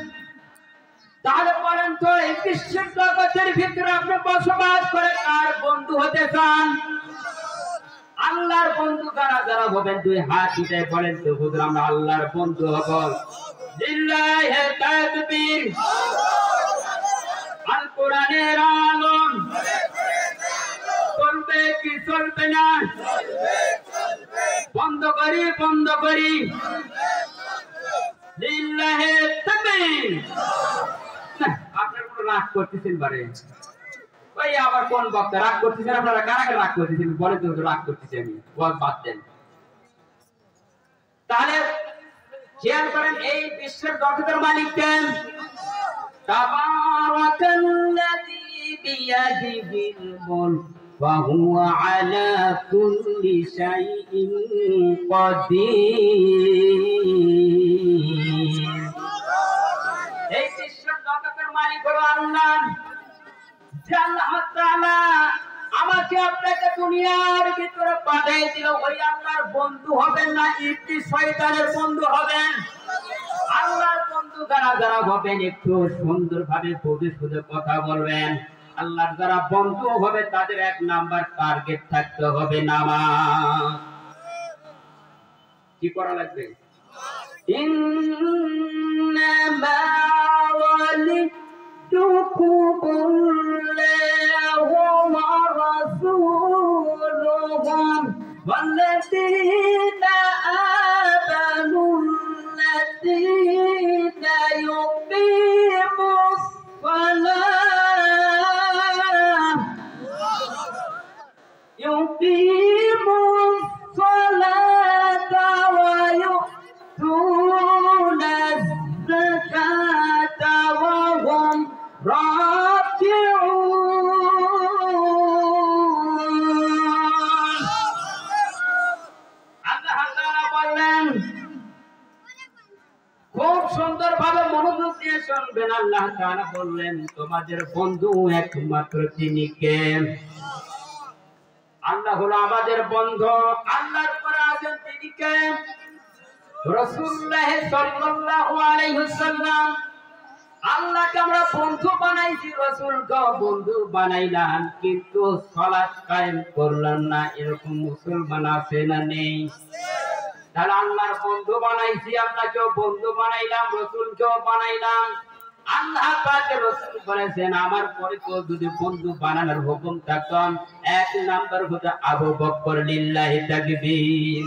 তাহলে বলেন তো এই বিশ্ব জগতের ভিতরে আপনি বসবাস করে কার বন্ধু হতে চান? আল্লাহর বন্ধু যারা যারা হবেন দুই হাত উঠে বলেন তো হুজুর আমরা আল্লাহর বন্ধু হব। লিল্লাহি তাকবীর, আল কোরআনের আলো। চলবে কি চলবে না? বন্ধ করি, বন্ধ করি। লিল্লাহি তাকবীর। আপনারা কোন রাগ করতেছেন? বারে ওই আবার কোন বক্তা রাগ করতেছেন? আপনারা কারা কারা রাগ করতেছেন বলেন তো? রাগ করতেছি আমি, ওয়াজ বাদ দেন। তাহলে খেয়াল করেন এই বিশ্বের জগতের মালিক কে? তাবারাকাল্লাযী বিয়াদিহিল মুলক ওয়া হুয়া আলা কুল্লি শাইইন কাদির। এই বিশ্বের জগতের মালিক হলো আল্লাহ। যে আল্লাহ তাআলা আমাকে আপনাকে দুনিয়ার ভিতরে পাঠিয়ে দিল, ওই আল্লাহর বন্ধু হবেন না ইবলিস শয়তানের বন্ধু হবেন? আল্লাহর বন্ধু যারা যারা হবেন একটু সুন্দরভাবে বুঝে শুনে কথা বলবেন। আল্লাহর যারা বন্ধু হবে তাদের এক নাম্বার টার্গেট থাকতে হবে নামাজ। কি করা লাগবে? ইন্নামা ওয়ালিদুকুমুল্লাহু ওয়া রাসূলুহু ওয়াল্লাযীনা আমানুল্লাযীনা يقيموا বললেন খুব সুন্দর ভাবে মনোযোগ দিয়ে শুনবেন। আল্লাহ তাআলা বললেন তোমাদের বন্ধু একমাত্র তিনি কে? আল্লাহ হলো আমাদের বন্ধু। আল্লাহর পরে আছেন তিনি কে? রাসূলুল্লাহ সাল্লাল্লাহু আলাইহি ওয়াসাল্লাম। আল্লাহকে আমরা বন্ধু বানাইছি, রাসূলকে বন্ধু বানাইলাম, কিন্তু সালাত কায়েম করলাম না। এরকম মুসলমান আছে না নেই? তাহলে আল্লাহর বন্ধু বানাইছি, আল্লাহকেও বন্ধু বানাইলাম, রাসূলকেও বানাইলাম। আল্লাহ পাকের রাসূল বলেছেন আমার পরে তো যদি বন্ধু বানানোর হুকুম থাকতো, এক নাম্বার হতো আবু বকর, লিল্লাহি তাকবীর।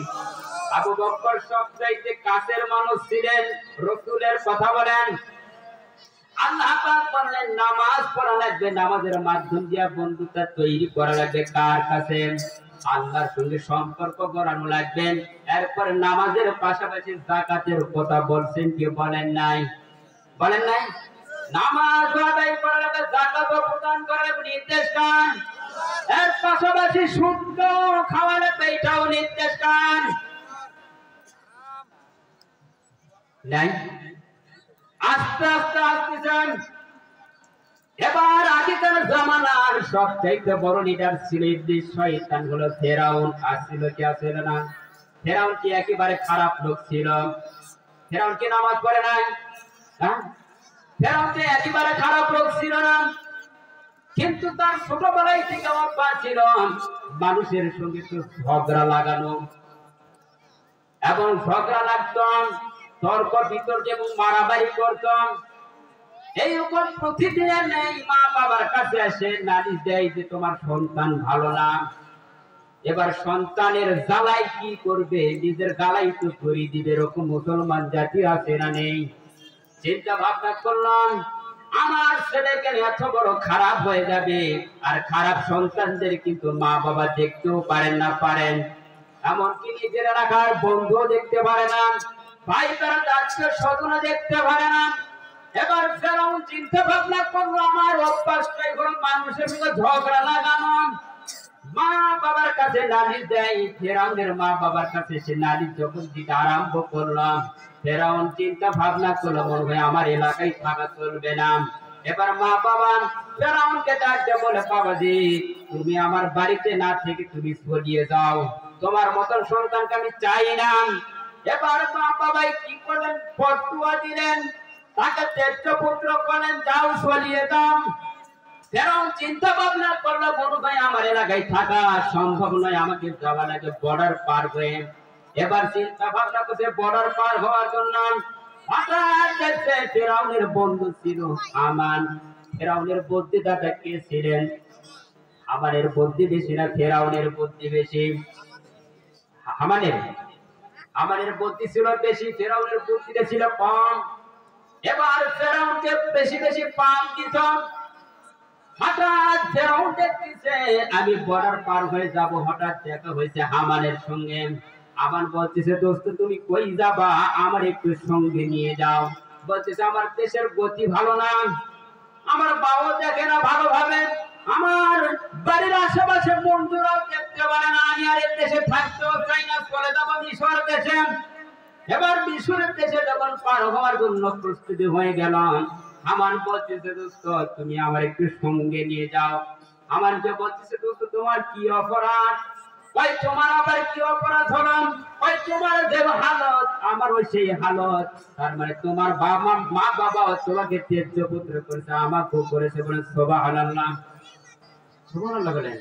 আবু বকর সবচাইতে কাছের মানুষ ছিলেন, রাসূলের কথা বলেন। আল্লাহ পাক বললেন নামাজ পড়া লাগবে, নামাজের মাধ্যম দিয়ে বন্ধুতা তৈরি করা লাগবে। কার কাছে? আল্লাহর সঙ্গে সম্পর্ক গড়ানো লাগবে। এরপর নামাজের পাশাপাশি যাকাতের কথা বলছেন কি বলেন নাই? বলেন নাই? নামাজ আদায় করা লাগবে, যাকাত প্রদান করা লাগবে, নির্দেশ কার? এর পাশাপাশি সুদ খাওয়া লাগবে, এটাও নির্দেশ কার? নাই? আস্তে আস্তে আসতেছেন। এবার আগেকার জামানার সবচেয়ে বড় লিডার ছিল ইবলিস, শয়তান হলো ফেরাউন। আসছিল কি আসছিল না? ফেরাউন কি একেবারে খারাপ লোক ছিল? ফেরাউন কি নামাজ পড়ে নাই? হ্যাঁ, ফেরাউন কি একেবারে খারাপ লোক ছিল না? কিন্তু তার ছোটবেলায় থেকে অভ্যাস ছিল মানুষের সঙ্গে তো ঝগড়া লাগানো, এবং ঝগড়া লাগতাম, তর্ক বিতর্ক এবং মারামারি করতাম। এই রকম প্রতিদিনের নেই মা বাবার কাছে এসে নালিশ দেয় যে তোমার সন্তান ভালো না। এবার সন্তানের জ্বালাই কি করবে, নিজের গালাই তো ধরিয়ে দিবে। এরকম মুসলমান জাতি আছে না নেই? চিন্তা ভাবনা করলাম আমার ছেলে কেন এত বড় খারাপ হয়ে যাবে। আর খারাপ সন্তানদের কিন্তু মা বাবা দেখতেও পারেন না, পারেন এমনকি নিজের এলাকার বন্ধুও দেখতে পারে না, ভাই তারা আত্মীয় স্বজনও দেখতে পারে না। এবার ফেরাউন চিন্তা ভাবনা করলো আমার অভ্যাসটাই হলো মানুষের সঙ্গে ঝগড়া লাগানো। মা বাবার কাছে নালিশ দেয়। ফেরাউনের মা বাবার কাছে সে নালিশ যখন দিতে আরম্ভ করলাম, ফেরাউন চিন্তা ভাবনা করলো মনে হয় আমার এলাকায় থাকা চলবে না। এবার মা বাবা ফেরাউনকে ডাকতে বলে বাবাজি তুমি আমার বাড়িতে না থেকে তুমি চলিয়ে যাও, তোমার মতন সন্তানকে আমি চাই না। এবার মা বাবাই কি করলেন? ফতোয়া দিলেন, তাকে ত্যায্য পুত্র করলেন, যাও চলিয়ে যাও। ফেরাউন চিন্তা ভাবনা করলো বড় ভাই আমার এলাকায় থাকা সম্ভব নয়, আমাকে যাওয়া লাগে বর্ডার পার হয়ে। এবার চিন্তা ভাবনা করছে বর্ডার পার হওয়ার জন্য। হঠাৎ দেখছে ফেরাউনের বন্ধু ছিল হামান। ফেরাউনের বুদ্ধিদাতা কে ছিলেন? হামানের বুদ্ধি বেশি না ফেরাউনের বুদ্ধি বেশি? হামানের বুদ্ধি ছিল বেশি, ফেরাউনের বুদ্ধিটা ছিল কম। এবার ফেরাউনকে বেশি বেশি পাপ দিত। হঠাৎ ফেরাউন দেখতেছে আমি বর্ডার পার হয়ে যাব। হঠাৎ দেখা হয়েছে হামানের সঙ্গে। হামান বলতেছে দোস্ত তুমি কই যাবা, আমার একটু সঙ্গে নিয়ে যাও। বলতেছে আমার দেশের গতি ভালো না, আমার বাবা দেখে না ভালোভাবে, আমার বাড়ির আশেপাশে বন্ধুরাও দেখতে পারে না, আমি আর এই দেশে থাকতেও চাই না, চলে যাবো মিশর দেশে। এবার মিশরের দেশে যখন পার হওয়ার জন্য প্রস্তুতি হয়ে গেলাম, হামান বলতেছে দোস্ত তুমি আমার একটু সঙ্গে নিয়ে যাও। হামানকে বলতেছে দোস্ত তোমার কি অপরাধ? ওই তোমার আবার কি অপরাধ হলো? ওই তোমার যে হালত আমার ওই সেই হালত। তার মানে তোমার বাবা মা বাবা তোমাকে ত্যায্য পুত্র করেছে, আমাকেও করেছে। বলেন সুবহানাল্লাহ। সুবহানাল্লাহ বলেন।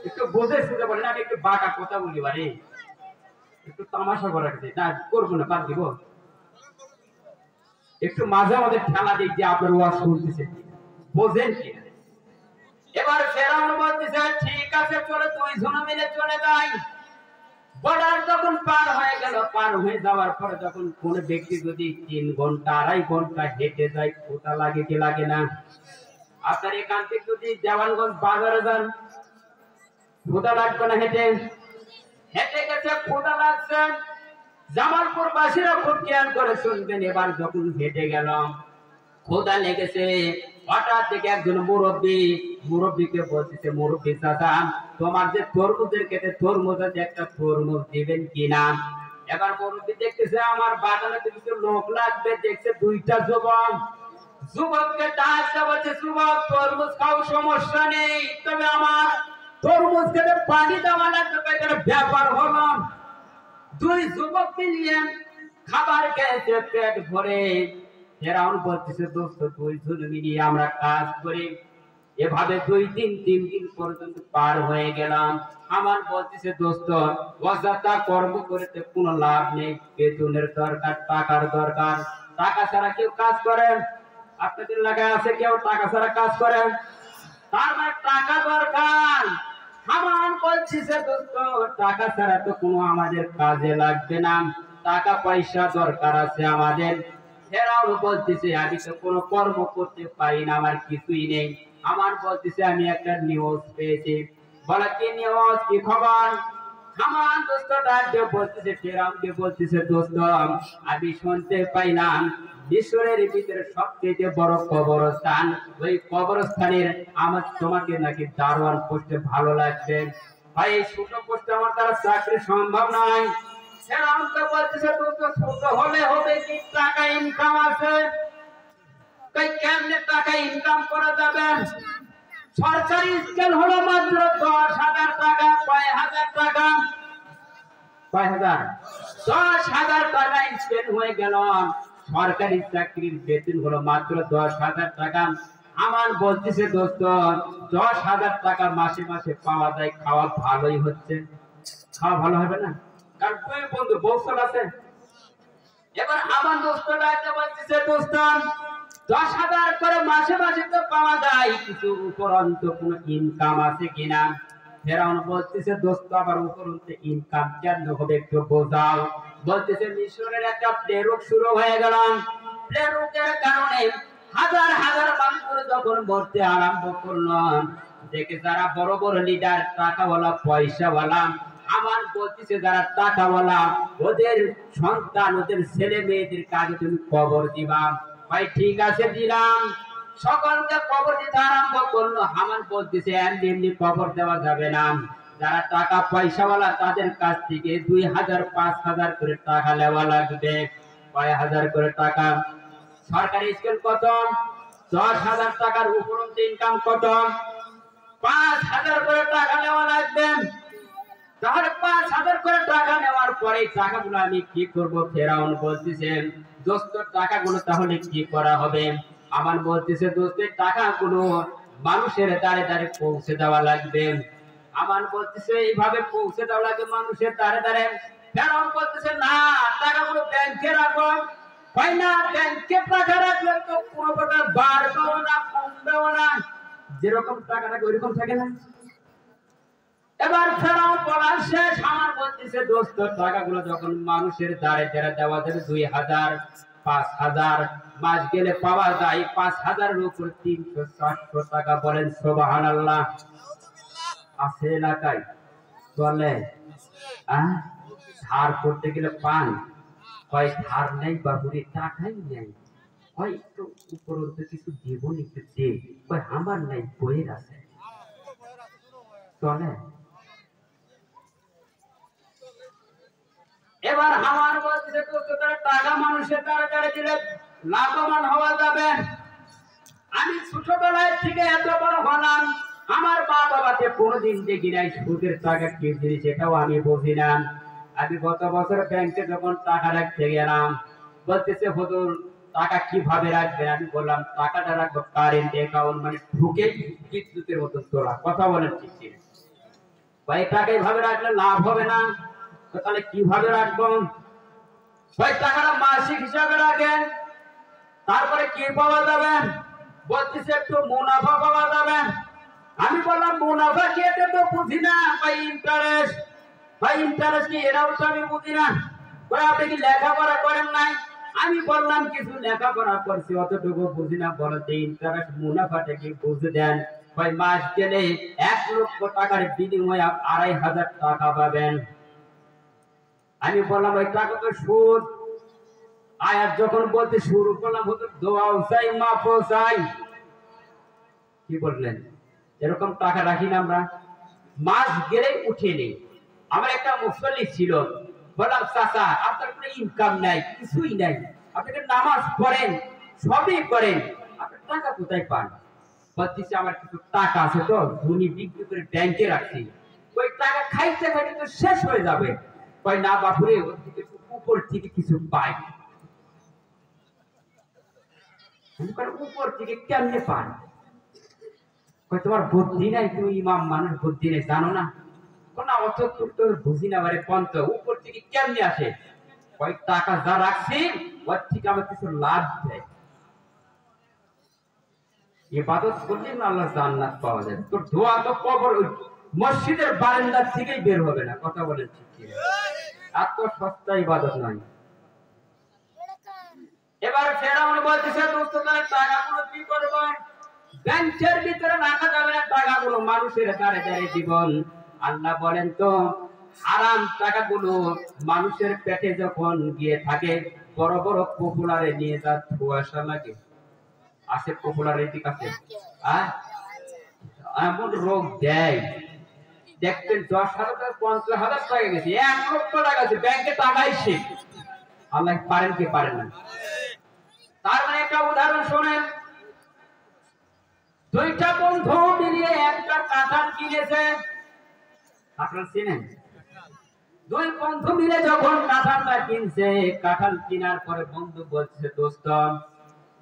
একটু বুঝে শুনতে বলেন, আমি একটু বাঁকা কথা বলি বারে, একটু তামাশা করা গেছে না, করবো না, বাদ দিব। একটু মাঝে আমাদের ঠেলা দিক যে আপনার ওয়াজ শুনতেছে বোঝেন কি। এবার ফেরাউন বলতেছে ঠিক আছে চলে তুই জনে মিলে চলে যাই। বর্ডার যখন পার হয়ে গেল, পার হয়ে যাওয়ার পরে যখন কোন ব্যক্তি যদি 3 ঘন্টা 2.5 ঘন্টা হেঁটে যায় ক্ষুধা লাগে কি লাগে না? আপনার এখান থেকে যদি দেওয়ানগঞ্জ বাজারে যান ক্ষুধা লাগবে না? হেঁটে হেঁটে গেছে ক্ষুধা লাগছে। জামালপুর বাসীরা খুব খেয়াল করে শুনবেন। এবার যখন হেঁটে গেলাম ক্ষুধা লেগেছে, হঠাৎ থেকে একজন মুরব্বীকে বলতেছে, মুরব্বী চাচা, তোমার যে তরমুজের ক্ষেতে তরমুজ আছে, একটা তরমুজ দিবেন কিনা? এবার মুরব্বী দেখতেছে আমার বাগানে কিছু লোক লাগবে, দেখছে দুইটা যুবককে ডাকতে বলছে, যুবক, তরমুজ খাও সমস্যা নেই, তবে আমার তরমুজ খেতে পানি দেওয়া লাগবে। এটা ব্যাপার হলো, দুই যুবক মিলিয়ে খাবার খেয়েছে পেট ভরে। ফেরাউন বলতেছে, দোস্ত, দুইজন মিলিয়ে আমরা কাজ করি। এভাবে তিন দিন পর্যন্ত পার হয়ে গেলাম। আমার বলতেছে, দোস্ত, অযথা কর্ম করতে কোনো লাভ নেই, বেতনের দরকার, টাকার দরকার। টাকা ছাড়া কেউ কাজ করেন? আপনাদের এলাকায় আছে কেউ টাকা ছাড়া কাজ করেন? তার মানে টাকা দরকার। হামান বলছিস, দোস্ত, টাকা ছাড়া তো কোনো আমাদের কাজে লাগবে না, টাকা পয়সা দরকার আছে আমাদের। ফেরাউন বলতেছে, আমি তো কোনো কর্ম করতে পারি না, আমার কিছুই নেই। আমার বলতেছে, আমি একটা নিউজ পেয়েছি। বলে, কি নিউজ, কি খবর? হামান দোস্ত ডাকতে বলতেছে, ফেরাউনকে বলতেছে, দোস্ত, আমি শুনতে পাইলাম মিশরের ভিতরে সবচেয়ে বড় কবরস্থান, ওই কবরস্থানের আমার তোমাকে নাকি দারোয়ান পোস্টে ভালো লাগবে। ভাই, এই ছোট পোস্টে আমার দ্বারা চাকরি সম্ভব নয়। ফেরাউনকে বলতেছে, দোস্ত, ছোট হলে হবে কি, টাকা ইনকাম আছে। কেমনে টাকা ইনকাম করা যাবে? সরকারি স্কেল হলো মাত্র 10,000 টাকা। কয় হাজার টাকা? 10,000 টাকা স্কেল হয়ে গেল। সরকারি চাকরির বেতন হলো মাত্র 10,000 টাকা। আমার বলতেছে, দোস্ত, 10,000 টাকা মাসে মাসে পাওয়া যায়, খাওয়া ভালোই হচ্ছে। খাওয়া ভালো হবে না? কারণ তুই বন্ধু বৌসল আছে। এবার আমার দোস্তটা একটা বলতেছে, দোস্ত, 10,000 করে মাসে মাসে তো পাওয়া যায়, কিছু উপরন্ত কোনো ইনকাম আছে কিনা? ফেরাউন বলতেছে, দোস্ত, আবার উপরন্ত ইনকাম কেন হবে, একটু বোঝাও। বলতেছে, মিশরের একটা প্লেরোগ শুরু হয়ে গেল। প্লেরোগের কারণে হাজার হাজার মানুষ যখন মরতে আরম্ভ করলো, দেখে যারা বড় বড় লিডার, টাকাওয়ালা, পয়সাওয়ালা, আমার বলতেছে যারা টাকাওয়ালা, ওদের সন্তান, ওদের ছেলে মেয়েদের কাজে তুমি কবর দিবা। ভাই, ঠিক আছে, দিলাম। সকলকে কবর দিতে আরম্ভ করলো। হামান বলতেছে, এমনি কবর দেওয়া যাবে না, যারা টাকা পয়সাওয়ালা তাদের কাছ থেকে 2,000 5,000 করে টাকা নেওয়া লাগবে। কয় হাজার করে টাকা? সরকারি স্কেল কত? 10,000 টাকার উপরন্ত ইনকাম কত? 5,000 করে টাকা নেওয়া লাগবে। তাহলে 5,000 করে টাকা নেওয়ার পরে টাকাগুলো আমি কি করব? ফেরাউন বলতেছে, দোস্ত, টাকাগুলো তাহলে কি করা হবে? আমার বলতেছে, দোস্ত, টাকাগুলো মানুষের দ্বারে দ্বারে পৌঁছে দেওয়া লাগবে। আমার বলতেছে, এইভাবে পৌঁছে দেওয়া লাগবে মানুষের দ্বারে দ্বারে। ফেরাউন বলতেছে, না, টাকাগুলো ব্যাংকে রাখো। হয় না, ব্যাংকে টাকা রাখলে তো কোনো প্রকার বাড়বেও না, কমবেও না, যেরকম টাকা থাকে ওইরকম থাকে না। এবার ফেরাউন বলা শেষ। আমার বলতেছে, দোস্ত, টাকাগুলো যখন মানুষের দ্বারে দ্বারে দেওয়া যাবে, 2,000 5,000 মাস গেলে পাওয়া যায় 5,000 এর উপর 300 টাকা। বলেন সুবহানাল্লাহ। আছে এলাকায় চলে? ধার করতে গেলে পান, হয় ধার নেই, বাবুরি টাকাই নেই, হয় একটু উপরন্ত কিছু জীবন একটু দে, হয় আমার নাই, বইয়ের আছে, চলে? এবার আমার বলতেছে, টাকা মানুষের দ্বারা দিলে লাভবান হওয়া যাবে। আমি ছোটবেলায় থেকে এত বড় হলাম, আমার মা বাবাকে কোনোদিন দেখি নাই সুদের টাকা কি জিনিস, এটাও আমি বুঝি না। আমি গত বছর ব্যাংকে যখন টাকা রাখতে গেলাম, বলতেছে, হুজুর, টাকা কিভাবে রাখবেন? আমি বললাম, টাকাটা রাখবো কারেন্ট অ্যাকাউন্ট, মানে ঢুকে বিদ্যুতের মতন তোলা। কথা বলেন ঠিক ঠিক? ভাই, টাকা এইভাবে রাখলে লাভ হবে না, তাহলে কিভাবে রাখবো? ভাই, টাকাটা মাসিক হিসাবে রাখেন, তারপরে কি পাওয়া যাবে? বলতেছে, একটু মুনাফা পাওয়া যাবে। আমি বললাম, মুনাফা কি? এটা তো বুঝি না। ভাই, ইন্টারেস্ট। ভাই, ইন্টারেস্ট কি? এটাও তো আমি বুঝি না। ভাই, আপনি কি লেখাপড়া করেন নাই? আমি বললাম, কিছু লেখাপড়া করছি, অতটুকু বুঝি না। বলতে ইন্টারেস্ট, মুনাফাটা কি বুঝে দেন? ভাই, মাস গেলে 1 লক্ষ টাকার বিনিময়ে 2,500 টাকা পাবেন। আমি বললাম, ওই টাকা তো সুদ। আয়াত যখন বলতে শুরু করলাম, হতো দোয়াও চাই, মাফও চাই। কি বললেন? এরকম টাকা রাখি না আমরা, মাস গেলে উঠে নেই। আমার একটা মুসল্লি ছিল, বললাম চাচা আপনার কোনো ইনকাম নাই, কিছুই নাই, আপনাকে নামাজ পড়েন, সবই করেন, আপনার টাকা কোথায় পান? বলতেছে আমার কিছু টাকা আছে তো ধনী বিক্রি করে ব্যাংকে রাখছি, ওই টাকা খাইতে খাইতে তো শেষ হয়ে যাবে। কয় না বাপুরে, ওর থেকে উপর থেকে কিছু পাই। উপর থেকে কেমনে পান? কয় তোমার বুদ্ধি নাই, তুমি ইমাম মানুষ, বুদ্ধি নেই, জানো না? না অত তোর বুঝি না, বারে পন্ত উপর থেকে কেমনে আসে? কয় টাকা যা রাখছি ওর থেকে আমার কিছু লাভ দেয়। ইবাদত করলে না আল্লাহ জান্নাত পাওয়া যায়। তোর দোয়া তো কবর মসজিদের বারান্দার থেকেই বের হবে না। কথা বলেন ঠিক কি? এত সস্তা ইবাদত নয়। এবার ফেরাউন বলতেছে দোস্ত তাহলে টাকাগুলো কি করব? ব্যাংকের ভিতরে রাখা যাবে না টাকাগুলো, মানুষের দ্বারে দ্বারে জীবন। আল্লাহ বলেন তো হারাম টাকাগুলো মানুষের পেটে যখন গিয়ে থাকে, বড় বড় পপুলারে নিয়ে যা ধোঁয়াশা লাগে, আছে পপুলারিটি কাছে, এমন রোগ দেয়। দেখবেন 10,000 50,000 টাকা গেছে, 1 লক্ষ টাকা আছে ব্যাংকে, টাকাই শেষ। আল্লাহ পারেন কি পারেন না? তার মানে একটা উদাহরণ শোনেন, দুইটা বন্ধু মিলিয়ে একটা কাঁঠাল কিনেছে। কাঁঠাল চিনেন? দুই বন্ধু মিলে যখন কাঁঠালটা কিনছে, কাঁঠাল কেনার পরে বন্ধু বলছে দোস্ত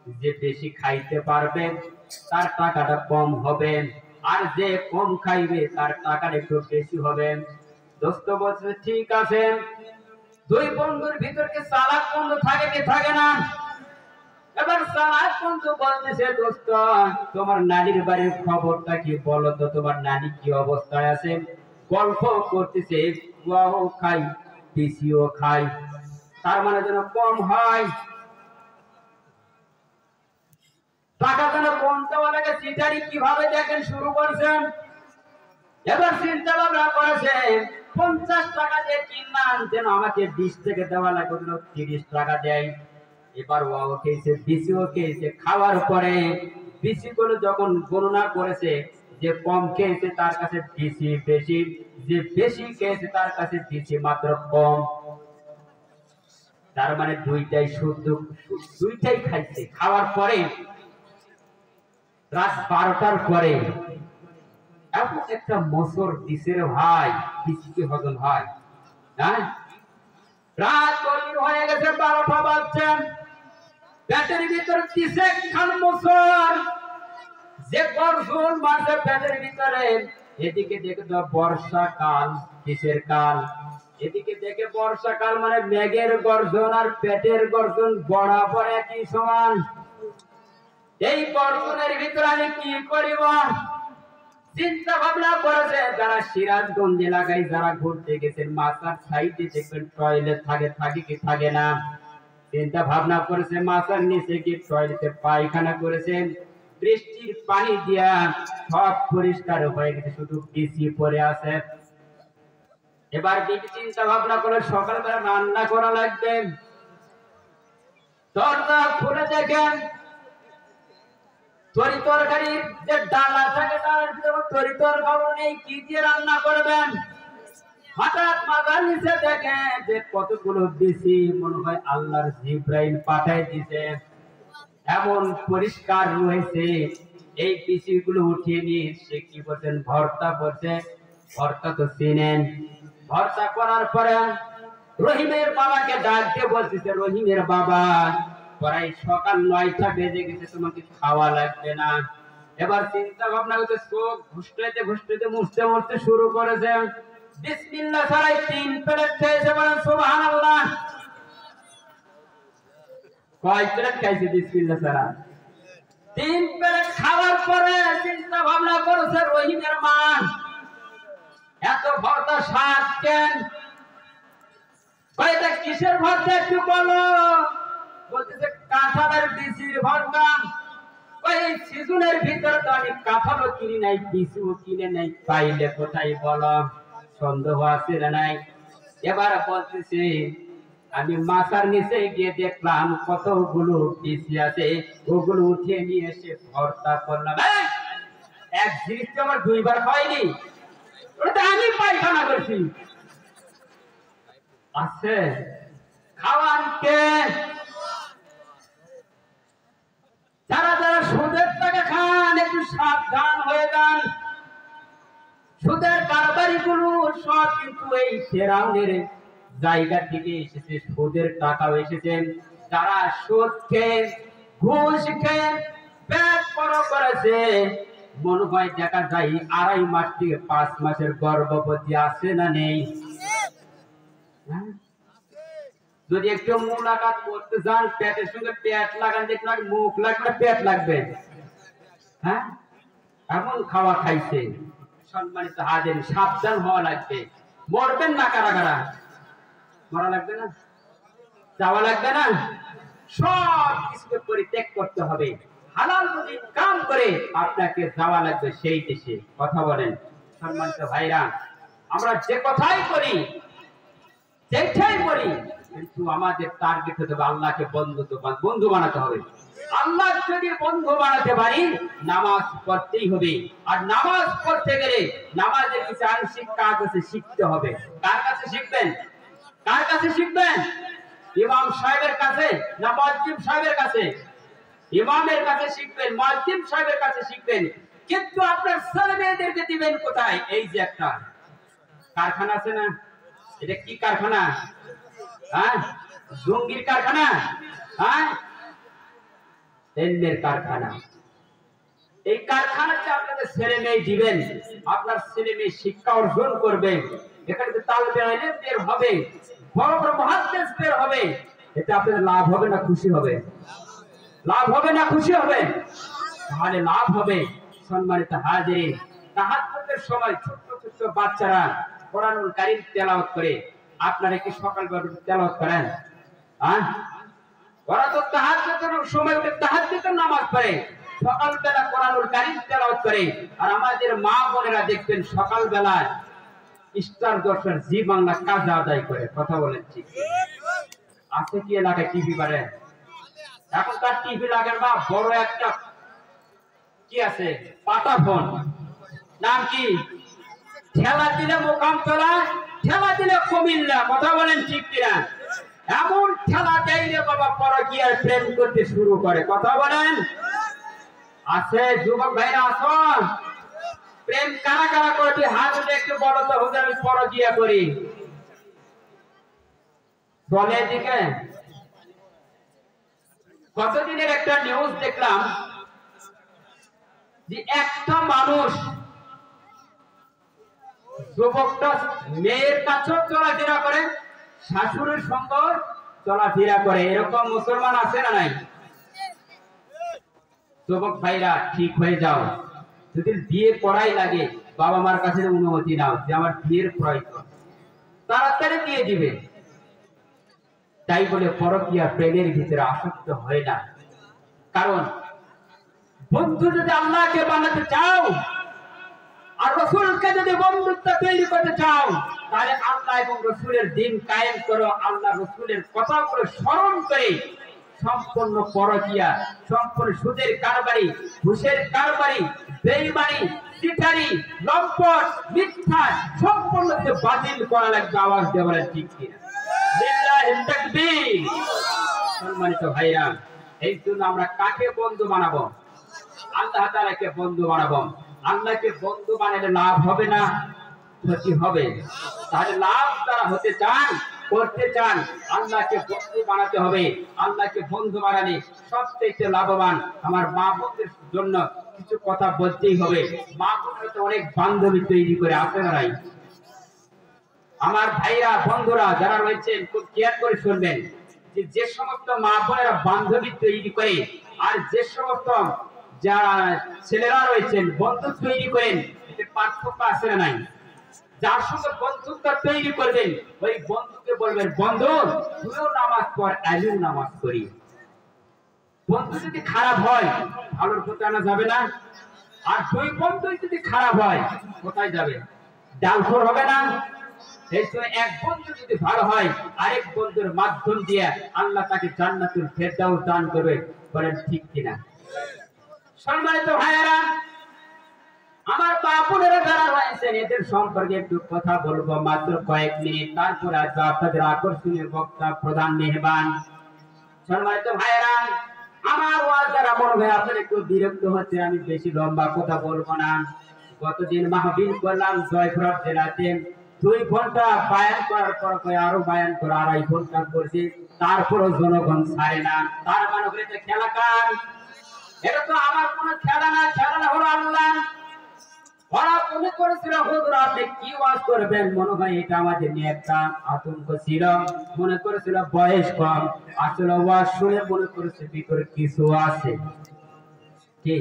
যে বেশি খাইতে পারবে তার টাকাটা কম হবে, আর যে কম খাইবে তার টাকাটা একটু বেশি হবে। দোস্ত বলছে ঠিক আছে। দুই বন্ধুর ভিতরে কি চালাক বন্ধু থাকে কি থাকে না? এবার চালাক বন্ধু বলতেছে দোস্ত তোমার নানির বাড়ির খবরটা কি বলো তো, তোমার নানি কি অবস্থায় আছে? গল্প করতেছে, গুয়াও খাই বেশিও খাই, তার মানে যেন কম হয়, টাকা যেন কম দেওয়া লাগে। চিটারি কিভাবে দেখেন শুরু করছেন। এবার চিন্তা ভাবনা করেছে 50 টাকা দিয়ে কিনলাম, যেন আমাকে 20 থেকে দেওয়া লাগবে, যেন 30 টাকা দেয়। এবার ওয়াও খেয়েছে, বেশিও খেয়েছে। খাওয়ার পরে বেশি করে যখন গণনা করেছে, যে কম খেয়েছে তার কাছে বেশি বেশি, যে বেশি খেয়েছে তার কাছে বেশি মাত্র কম। তার মানে দুইটাই শুদ্ধ, দুইটাই খাইছে। খাওয়ার পরে রাত 12টার পরে এমন একটা মোসর দিছে রে ভাই, বৃষ্টি হজম হয় না। রাত গভীর হয়ে গেছে, 12টা বাজছে, পেটের ভিতরে দিছে খান মোসর, যে গর্জন মারছে পেটের ভিতরে। এদিকে দেখে তো বর্ষাকাল, কিসের কাল? এদিকে দেখে বর্ষাকাল, মানে মেঘের গর্জন আর পেটের গর্জন বরাবর একই সমান। এই গর্জনের ভিতরে আমি কি করিব? চিন্তা ভাবনা করেছে। যারা সিরাজগঞ্জ এলাকায় যারা ঘুরতে গেছেন, মাথার সাইডে দেখবেন টয়লেট থাকে, থাকে কি থাকে না? চিন্তা ভাবনা করেছে, মাথার নিচে গিয়ে টয়লেটে পায়খানা করেছেন। বৃষ্টির পানি দিয়া সব পরিষ্কার হয়ে গেছে, শুধু বিচি পড়ে আছে। এবার বিবি চিন্তা ভাবনা করে সকালবেলা রান্না করা লাগবে। দরজা খুলে দেখেন তরি তরকারির যে ডালা থাকে তার ভিতরে তরি তরকারি নেই, কি দিয়ে রান্না করবেন? হঠাৎ মাথার নিচে দেখে যে কতগুলো বিচি, মনে হয় আল্লাহর জিব্রাইল পাঠাই দিছে, এমন পরিষ্কার রয়েছে। এই বিচিগুলো উঠিয়ে নিয়ে সে কি করছেন? ভর্তা করছে। ভর্তা তো চিনেন। ভর্তা করার পরে রহিমের বাবাকে ডাক দিয়ে বলতেছে, রহিমের বাবা প্রায় সকাল 9টা বেজে গেছে, তোমাকে খাওয়া লাগবে না। এবার চিন্তা ভাবনা করতে চোখ ঘুষতে ঘুষতে মুছতে মুছতে শুরু করেছে। বিসমিল্লাহ ছাড়াই 3 প্লেট খেয়েছে, বলেন সুবহানাল্লাহ। কয় প্লেট খাইছে বিসমিল্লাহ ছাড়া? 3 প্লেট খাওয়ার পরে চিন্তা ভাবনা করেছে রহিমের মা, এত ভর্তা স্বাদ কেন? এটা কিসের ভর্তা একটু বলো। বলতেছে কাঁঠালের বিচির ভর্তা। ওই সিজনের ভিতরে তো আমি কাঁঠালও কিনি নাই, বিচিও কিনে নাই, পাইলে কোথায় বলো? সন্দেহ আছে না নাই? এবার বলতেছে আমি মাথার নিচে গিয়ে দেখলাম কতগুলো বিচি আছে, ওগুলো উঠিয়ে নিয়ে এসে ভর্তা করলাম। এক জিনিস তো আমার দুইবার খাওয়াইনি, ওটা আমি পায়খানা করছি। আছে খাওয়ান কে? যারা যারা সুদের টাকা খান একটু সাবধান হয়ে যান। সুদের কারবারি গুলো সব কিন্তু এই ফেরাউনের জায়গা থেকে এসেছে, সুদের টাকাও এসেছে। যারা সুদ খেয়ে ঘুষ খেয়ে পেট বড় করেছে, মনে হয় দেখা যায় 2.5 মাস থেকে 5 মাসের গর্ভবতী আছে না নেই? যদি একটু মুলাকাত করতে যান, পেটের সঙ্গে পেট লাগান, দেখবেন মুখ লাগবে পেট লাগবে। হ্যাঁ, এমন খাওয়া খাইছে। সম্মানিত হাজির, সাবধান হওয়া লাগবে। মরবেন না কারা কারা? মরা লাগবে না, যাওয়া লাগবে না, সব কিছুকে পরিত্যাগ করতে হবে। হালাল রুজি কাম করে আপনাকে যাওয়া লাগবে সেই দেশে। কথা বলেন সম্মানিত ভাইরা, আমরা যে কথাই করি যেটাই করি, কিন্তু আমাদের টার্গেট হতে হবে আল্লাহকে বন্ধু বানাতে হবে। আল্লাহ যদি বন্ধু বানাতে পারি, নামাজ পড়তেই হবে। আর নামাজ পড়তে গেলে নামাজের কিছু আংশিক কাজ আছে, শিখতে হবে। কার কাছে শিখবেন? কার কাছে শিখবেন? ইমাম সাহেবের কাছে না মুয়াজ্জিম সাহেবের কাছে? ইমামের কাছে শিখবেন, মুয়াজ্জিম সাহেবের কাছে শিখবেন। কিন্তু আপনার ছেলে মেয়েদেরকে দিবেন কোথায়? এই যে একটা কারখানা আছে না, এটা কি কারখানা? হ্যাঁ, জঙ্গির কারখানা, হ্যাঁ, এন্ডের কারখানা। এই কারখানাতে আপনাদের ছেলে মেয়ে দিবেন, আপনার ছেলে মেয়ে শিক্ষা অর্জন করবে, এখানে তালবে ইলম বের হবে, বড় বড় মুহাদ্দিস বের হবে। এটা আপনাদের লাভ হবে না খুশি হবে? লাভ হবে না খুশি হবে? তাহলে লাভ হবে। সম্মানিত হাজিরিন, তাহাজ্জুদের সময় ছোট ছোট বাচ্চারা কোরআনুল কারীম তেলাওয়াত করে। আপনারা কি সকালবেলা তেলাওয়াত করেন? হ্যাঁ, ওরা তো তাহাজ্জুদের সময় তাহাজ্জুদের নামাজ পড়ে, সকালবেলা কোরআনুল কারীম তেলাওয়াত করে। আর আমাদের মা বোনেরা দেখবেন সকালবেলা স্টার দর্শন জি বাংলা কাজা আদায় করে। কথা বলেন ঠিক আছে কি? এলাকায় টিভি বাড়ে, এখন তার টিভি লাগার বা বড় একটা কি আছে পাতা ফোন, নাম কি? ঠেলা দিলে মোকাম তোলা, ঠেলা দিলে কুমিল্লা। কথা বলেন ঠিক কিনা? এমন ঠেলা দেয় রে বাবা, পরকীয়ার প্রেম করতে শুরু করে। কথা বলেন আছে? যুবক ভাইরা আছো? প্রেম কারা কারা করে? হাত উঠে একটু বলো তো, হুজুর আমি পরকীয়া করি। বলে দিকে কতদিনের একটা নিউজ দেখলাম যে একটা মানুষ, যুবকটা মেয়ের কাছেও চলাফেরা করে, শাশুড়ির সঙ্গে চলাফেরা করে। এরকম মুসলমান আছে না নাই? যুবক ভাইরা ঠিক হয়ে যাও। যদি বিয়ে করাই লাগে, বাবা মার কাছে অনুমতি নাও যে আমার বিয়ের প্রয়োজন, তাড়াতাড়ি দিয়ে দিবে। তাই বলে পরকীয়া প্রেমের ভিতরে আসক্ত হয় না। কারণ বন্ধু যদি আল্লাহকে বানাতে চাও আর রাসূলকে যদি বন্ধুত্ব তৈরি করতে চাও, তাহলে আল্লাহ এবং রাসূলের দ্বীন কায়েম করো। আল্লাহ রাসূলের কথাগুলো স্মরণ করে সম্পূর্ণ পরকীয়া, সম্পূর্ণ সুদের কারবারি, ঘুষের কারবারি, বেঈমানি, চিটারি, লম্পট, মিথ্যা সম্পূর্ণ বাতিল করা লাগবে। আওয়াজ দিয়ে বলেন ঠিক কিনা? লিল্লাহিত তাকবীর। সম্মানিত ভাইরা, এই জন্য আমরা কাকে বন্ধু বানাবো? আল্লাহ তাআলাকে বন্ধু বানাবো। আল্লাহকে বন্ধু বানালে লাভ হবে না ক্ষতি হবে? তাহলে লাভ যারা হতে চান, করতে চান, আল্লাহকে বন্ধু বানাতে হবে। আল্লাহকে বন্ধু বানালে সবচেয়ে লাভবান। আমার মা বোনদের জন্য কিছু কথা বলতেই হবে। মা বোনরা তো অনেক বান্ধবী তৈরি করে, আছে না নাই? আমার ভাইরা বন্ধুরা যারা রয়েছেন, খুব কেয়ার করে শুনবেন যে সমস্ত মা বোনেরা বান্ধবী তৈরি করে আর যে সমস্ত যারা ছেলেরা রয়েছেন বন্ধুত্ব তৈরি করেন, এতে পার্থক্য আছে না নাই? যার সঙ্গে বন্ধুত্ব তৈরি করবেন, ওই বন্ধুকে বলবেন বন্ধু তুইও নামাজ পড়, আমিও নামাজ পড়ি। বন্ধু যদি খারাপ হয়, ভালোর পথে আনা যাবে না। আর দুই বন্ধু যদি খারাপ হয়, কোথায় যাবে? ডালখোর হবে না। এই সময় এক বন্ধু যদি ভালো হয়, আরেক বন্ধুর মাধ্যম দিয়ে আল্লাহ তাকে জান্নাতুল ফেরদাউস দান করবে। বলেন ঠিক কিনা? সম্মানিত ভাইয়েরা, বলছেন এদের সম্পর্কে একটু কথা বলবো মাত্র কয়েক মিনিট, তারপর আসবো আপনাদের আকর্ষণীয় বক্তা প্রধান মেহমান। সম্মানিত ভাইরা, আমার ওয়াজ দ্বারা মনে হয় আপনারা একটু বিরক্ত হচ্ছে, আমি বেশি লম্বা কথা বলবো না। গতদিন মাহফিল করলাম জয়পুরহাট জেলাতে, 2 ঘন্টা বায়ান করার পর আরো বায়ান করে 2.5 ঘন্টা করছি, তারপরও জনগণ ছাড়ে না। তার মানে হলো এটা খেলা কার? এটা তো আমার কোনো খেলা না, খেলা হলো আল্লাহ। ওরা মনে করেছিল হুজুর আপনি কি ওয়াজ করবেন, মনে হয় এটা আমাদের নিয়ে একটা আতঙ্ক ছিল, মনে করেছিল বয়স কম, আসলে ওয়াজ শুনে মনে করেছে ভিতরে কিছু আছে। কি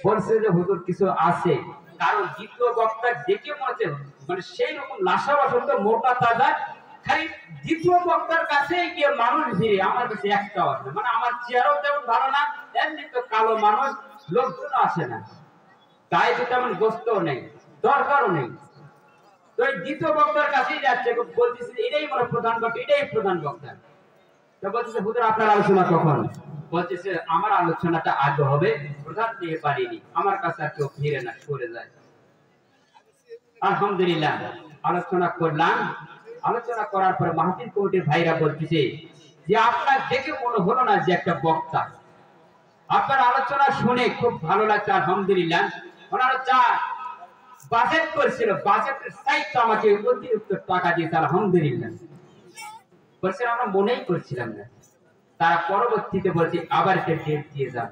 বলছে যে হুজুর কিছু আছে, কারণ দ্বিতীয় বক্তা দেখে মনে হচ্ছে মানে সেই রকম লাশা বসন্ত মোটা তাজা, খালি দ্বিতীয় বক্তার কাছে গিয়ে মানুষ ভিড়ে, আমার কাছে একটাও আসে, মানে আমার চেহারাও তেমন ভালো না, এমনি তো কালো মানুষ, লোকজন আসে না, তাই তো তেমন গোস্তও নেই, দরকারও নেই। তো এই দ্বিতীয় বক্তার কাছেই যাচ্ছে, বলতেছে এটাই মানে প্রধান বক্তা, এটাই প্রধান বক্তা। তো বলতেছে হুজুর আপনার আলোচনা কখন? বলতেছে আমার আলোচনাটা আগে হবে, প্রধান দিয়ে পারিনি, আমার কাছে আর কেউ ফিরে না, সরে যায়। আলহামদুলিল্লাহ আলোচনা করলাম, আলোচনা করার পর মাহফিল কমিটির ভাইরা বলতেছে যে আপনার দেখে মনে হলো না যে একটা বক্তা, আপনার আলোচনা শুনে খুব ভালো লাগছে, আলহামদুলিল্লাহ। ওনারা যা বাজেট করেছিল, বাজেটের সাইডটা আমাকে অতিরিক্ত টাকা দিয়েছে, আলহামদুলিল্লাহ। বলছেন আমরা মনেই করছিলাম না, তারা পরবর্তীতে বলছে আবার একটা ডেট দিয়ে যান,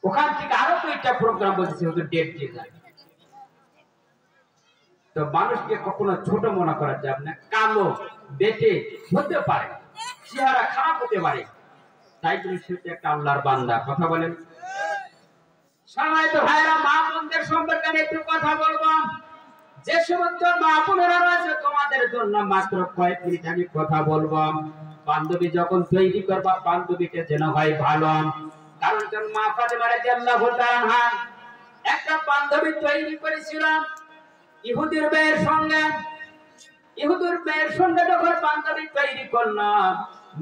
ওখান থেকে আরো 2টা প্রোগ্রাম বলছে ওদের ডেট দিয়ে যান। তো মানুষকে কখনো ছোট মনে করা যাবে না, কালো বেটে হতে পারে, চেহারা খারাপ হতে পারে, তাই তুমি সেটা একটা আল্লাহর বান্দা। কথা বলেন। সম্মানিত ভাইরা, মা বোনদের সম্পর্কে আমি একটু কথা বলবো। যে সমস্ত মা বোনেরা রয়েছে তোমাদের জন্য মাত্র কয়েক মিনিট আমি কথা বলবো। বান্ধবী যখন তৈরি করবা, বান্ধবীকে যেন হয় ভালো, কারণ যখন মা ফাতেমা রাদিয়াল্লাহু তাআলা একটা বান্ধবী তৈরি করেছিল ইহুদির মেয়ের সঙ্গে। ইহুদির মেয়ের সঙ্গে যখন বান্ধবী তৈরি করলো,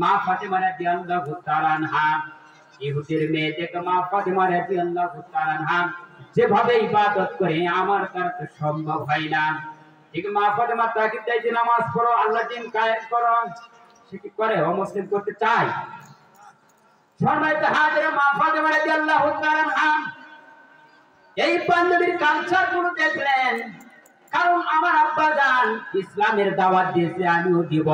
মা ফাতেমা রাদিয়াল্লাহু তাআলা ইহুদির মেয়ে দেখে মা ফাতেমা রাদিয়াল্লাহু তাআলা যেভাবে ইবাদত করে আমার কাছে সম্ভব হয় না। ঠিক মা ফাতেমা তাকে চাইছে নামাজ পড়ো, আল্লাহ দিন কায়েম করো, সে কি করে? অমুসলিম করতে চায়। সম্মানিত হাজিরা, মা ফাতেমা রাদিয়াল্লাহু তাআলা এই বান্ধবীর কালচার গুলো দেখলেন, কারণ আমার আব্বা জান ইসলামের দাওয়াত দিয়েছে, আমিও দিব।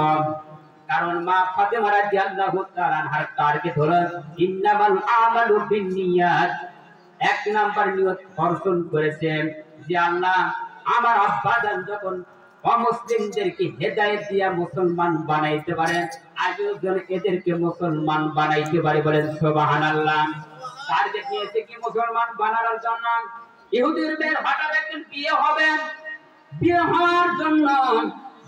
কারণ মা ফাতেমা রাদিয়াল্লাহু তাআলা টার্গেট হলো ইন্নামাল আমালু বিন্নিয়াত, 1 নাম্বার নিয়ত অর্জন করেছেন যে আল্লাহ আমার আব্বা জান যখন অমুসলিমদেরকে হেদায়েত দিয়া মুসলমান বানাইতে পারেন, আমিও যেন এদেরকে মুসলমান বানাইতে পারি। বলেন সুবহানাল্লাহ। টার্গেট নিয়েছে কি মুসলমান বানানোর জন্য। ইহুদির মেয়ের হঠাৎ একদিন বিয়ে হবে, বিয়ে হওয়ার জন্য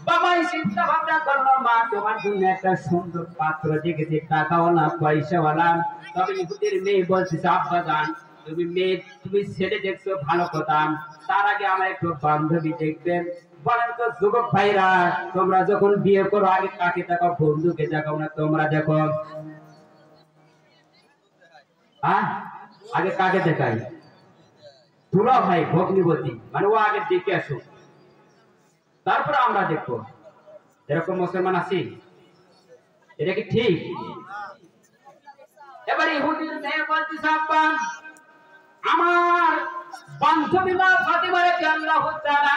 বাবাই চিন্তা ভাবনা করলো মা তোমার জন্য একটা সুন্দর পাত্র দেখেছি, টাকাওয়ালা পয়সাওয়ালা। তবে ইহুদির মেয়ে বলছে আব্বা জান তুমি ছেলে দেখছো ভালো কথা, তার আগে আমার একটু বান্ধবী দেখবেন। বলেন তো যুবক ভাইরা, তোমরা যখন বিয়ে করো আগে কাকে দেখো? বন্ধুকে দেখো না তোমরা দেখো? আগে কাকে দেখাই? দুলা ভাই ভগ্নিপতি, মানে ও আগে দেখে আসো, তারপরে আমরা দেখবো। এরকম মুসলমান আছি? এটা কি ঠিক? এবার ইহুদির মেয়ে বলতেছে আব্বা আমার বান্ধবী মা ফাতেমা রাদিয়াল্লাহু তাআলা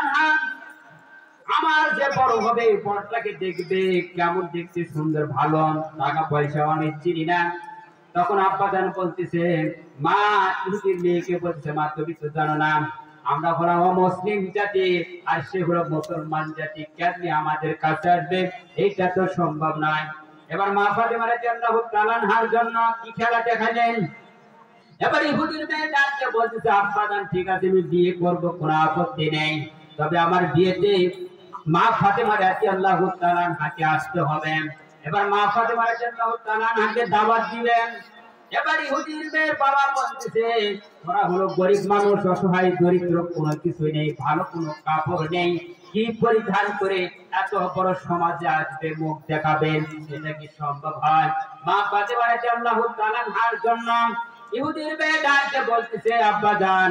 আমার যে বড় হবে বড়টাকে দেখবে, কেমন দেখতে, সুন্দর ভালো, টাকা পয়সা আমি চিনি না। তখন আব্বা জান বলতেছে মা ইহুদির মেয়েকে বলছে মা তুমি তো জানো না আমরা হলাম মুসলিম জাতি আর সে হলো মুসলমান জাতি, কেমনি আমাদের কাছে আসবে? এইটা তো সম্ভব নয়। এবার মা ফাতেমা রাদিয়াল্লাহু তাআলার জন্য কি খেলা দেখালেন। এবার ইহুদির মেয়ে ডাকতে বলতেছে আব্বা জান ঠিক আছে আমি বিয়ে করব, কোনো আপত্তি নেই, তবে আমার বিয়েতে মা ফাতেমা রাদিয়াল্লাহু তাআলাকে আসতে হবে। এবার মা ফাতেমা রাদিয়াল্লাহু তাআলাকে দাওয়াত দিবেন। এবার ইহুদির মেয়ের বাবা বলতেছে ওরা হলো গরিব মানুষ, অসহায় দরিদ্র, কোনো কিছু নেই, ভালো কোনো কাপড় নেই, কি পরিধান করে এত বড় সমাজে আসবে, মুখ দেখাবেন? এটা কি সম্ভব হয়? মা ফাতেমা রাদিয়াল্লাহু তাআলার জন্য ইহুদির মেয়ে ডাকতে বলতেছে আব্বা জান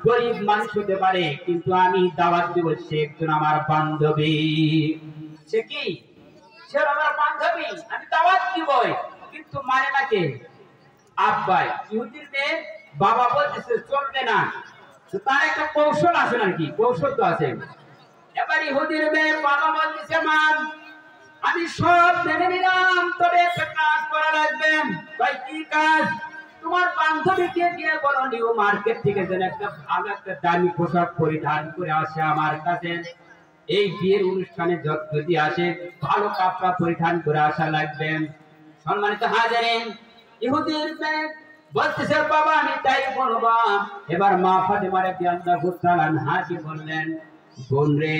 গরিব মানুষ হতে পারে কিন্তু আমি দাওয়াত দিব সে একজন আমার বান্ধবী। সে কি? সে আমার বান্ধবী, আমি দাওয়াত দিবই কিন্তু মানে না কে? আব্বাই। ইহুদির মেয়ে বাবা বলতেছে চলবে না, তো তার একটা কৌশল আছে নাকি? কৌশল তো আছে। এবার ইহুদির মেয়ে বাবা বলতেছে মা আমি সব মেনে নিলাম তবে একটা কাজ করা লাগবে। ভাই কি কাজ? তোমার বান্ধবীকে গিয়ে বলো নিউ মার্কেট থেকে যেন একটা ভালো একটা দামি পোশাক পরিধান করে আসে আমার কাছে। এই বিয়ের অনুষ্ঠানে যদি আসে ভালো কাপড় পরিধান করে আসা লাগবে। সম্মানিত হাজিরিন, ইহুদির মেয়ে বলতেছে বাবা আমি তাই বলবো। এবার মা ফাতেমা রাদিয়াল্লাহু তাআলা আনহাকে বললেন বোন রে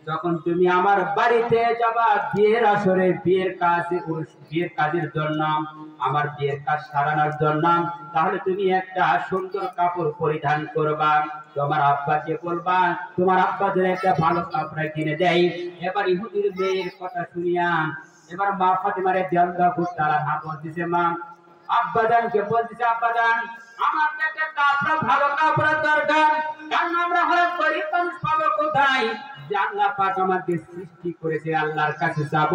যখন তুমি আমার বাড়িতে যাবা বিয়ের আসরে বিয়ের কাজের জন্য, আমার বিয়ের কাজ সারানোর জন্য, তাহলে তুমি একটা সুন্দর কাপড় পরিধান করবা। তোমার আব্বাকে বলবা তোমার আব্বা যেন একটা ভালো কাপড় কিনে দেয়। এবার ইহুদির মেয়ের কথা শুনিয়া এবার মা ফাতেমা রাদিয়াল্লাহু তাআলা বলতেছে মা আব্বাজানকে বলতেছে আব্বাজান আমার একটা কাপড় ভালো কাপড় দরকার, কারণ আমরা হলো গরিব মানুষ পাবো কোথায়? যে আল্লাহ পাক আমাকে সৃষ্টি করেছে আল্লাহর কাছে যাব।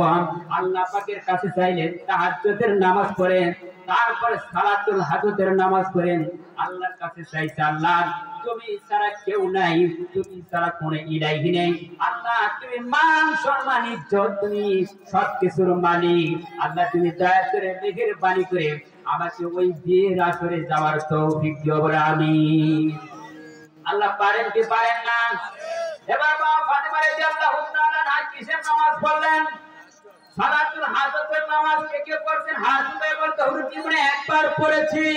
আল্লাহ পাকের কাছে চাইলেন তাহাজ্জুদের নামাজ পড়েন, তারপরে সালাতুল হাজতের নামাজ পড়েন, আল্লাহর কাছে চাইছে আল্লাহ তুমি ছাড়া কেউ নাই, তুমি ছাড়া কোনো ইলাহি নেই। আল্লাহ তুমি মান সম্মান ইজ্জত তুমি সবকিছুর মালিক। আল্লাহ তুমি দয়া করে মেহেরবানি করে আমাকে ওই বিয়ের আসরে যাওয়ার তৌফিক দিও বলে আমিন। আল্লাহ পারেন কি পারেন না? এবার মা ফাতেমা রাদিয়াল্লাহু তাআলা না কিসের নামাজ পড়লেন? সালাতুল হাজতের নামাজ কে কে পড়ছেন? হাত উঠে বলতে হুজুর জীবনে একবার পড়েছি।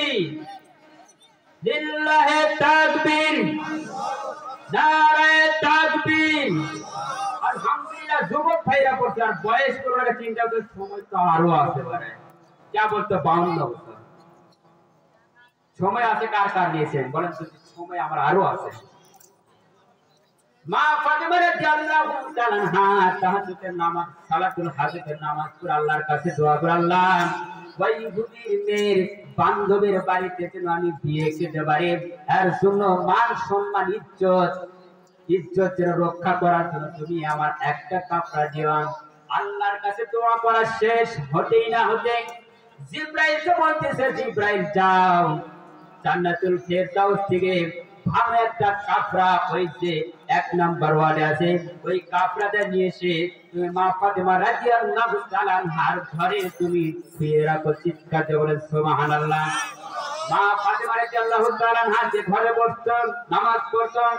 লিল্লাহি তাকবীর, নারায়ে তাকবীর। আলহামদুলিল্লাহ যুবক ভাইরা পড়ছে, আর বয়স করলে চিন্তা করে সময় তো আরো আছে বারে যা বলতে 52 বছর সময় আছে। কার কার নিয়েছেন বলেন তো? সময় আমার আরো আছে। মা ফাতেমা রাদিয়াল্লাহু তাআলা আনহা তাহাজ্জুদের নামাজ সালাতুল হাজতের নামাজ পড়ে আল্লাহর কাছে দোয়া করে আল্লাহ ওই ইহুদির মেয়ের বান্ধবীর বাড়িতে যেন আমি বিয়ে খেতে পারি, এর জন্য মান সম্মান ইজ্জত যেন রক্ষা করার জন্য তুমি আমার একটা কাপড় দিও। আল্লাহর কাছে দোয়া করা শেষ হতেই না হতে জিবরাইলকে বলতেছে জিবরাইল যাও জান্নাতুল ফেরদাউস থেকে ভালো একটা কাপড়া ওই যে 1 নাম্বার ওয়ার্ডে আছে ওই কাপড়াটা নিয়ে এসে তুমি মা ফাতেমা রাদিয়াল্লাহু তাআলা আনহার ঘরে তুমি শুয়ে রাখো। চিৎকার দিয়ে বলেন সুবহানাল্লাহ। মা ফাতেমা রাদিয়াল্লাহু তাআলা আনহা যে ঘরে বসতেন নামাজ পড়তেন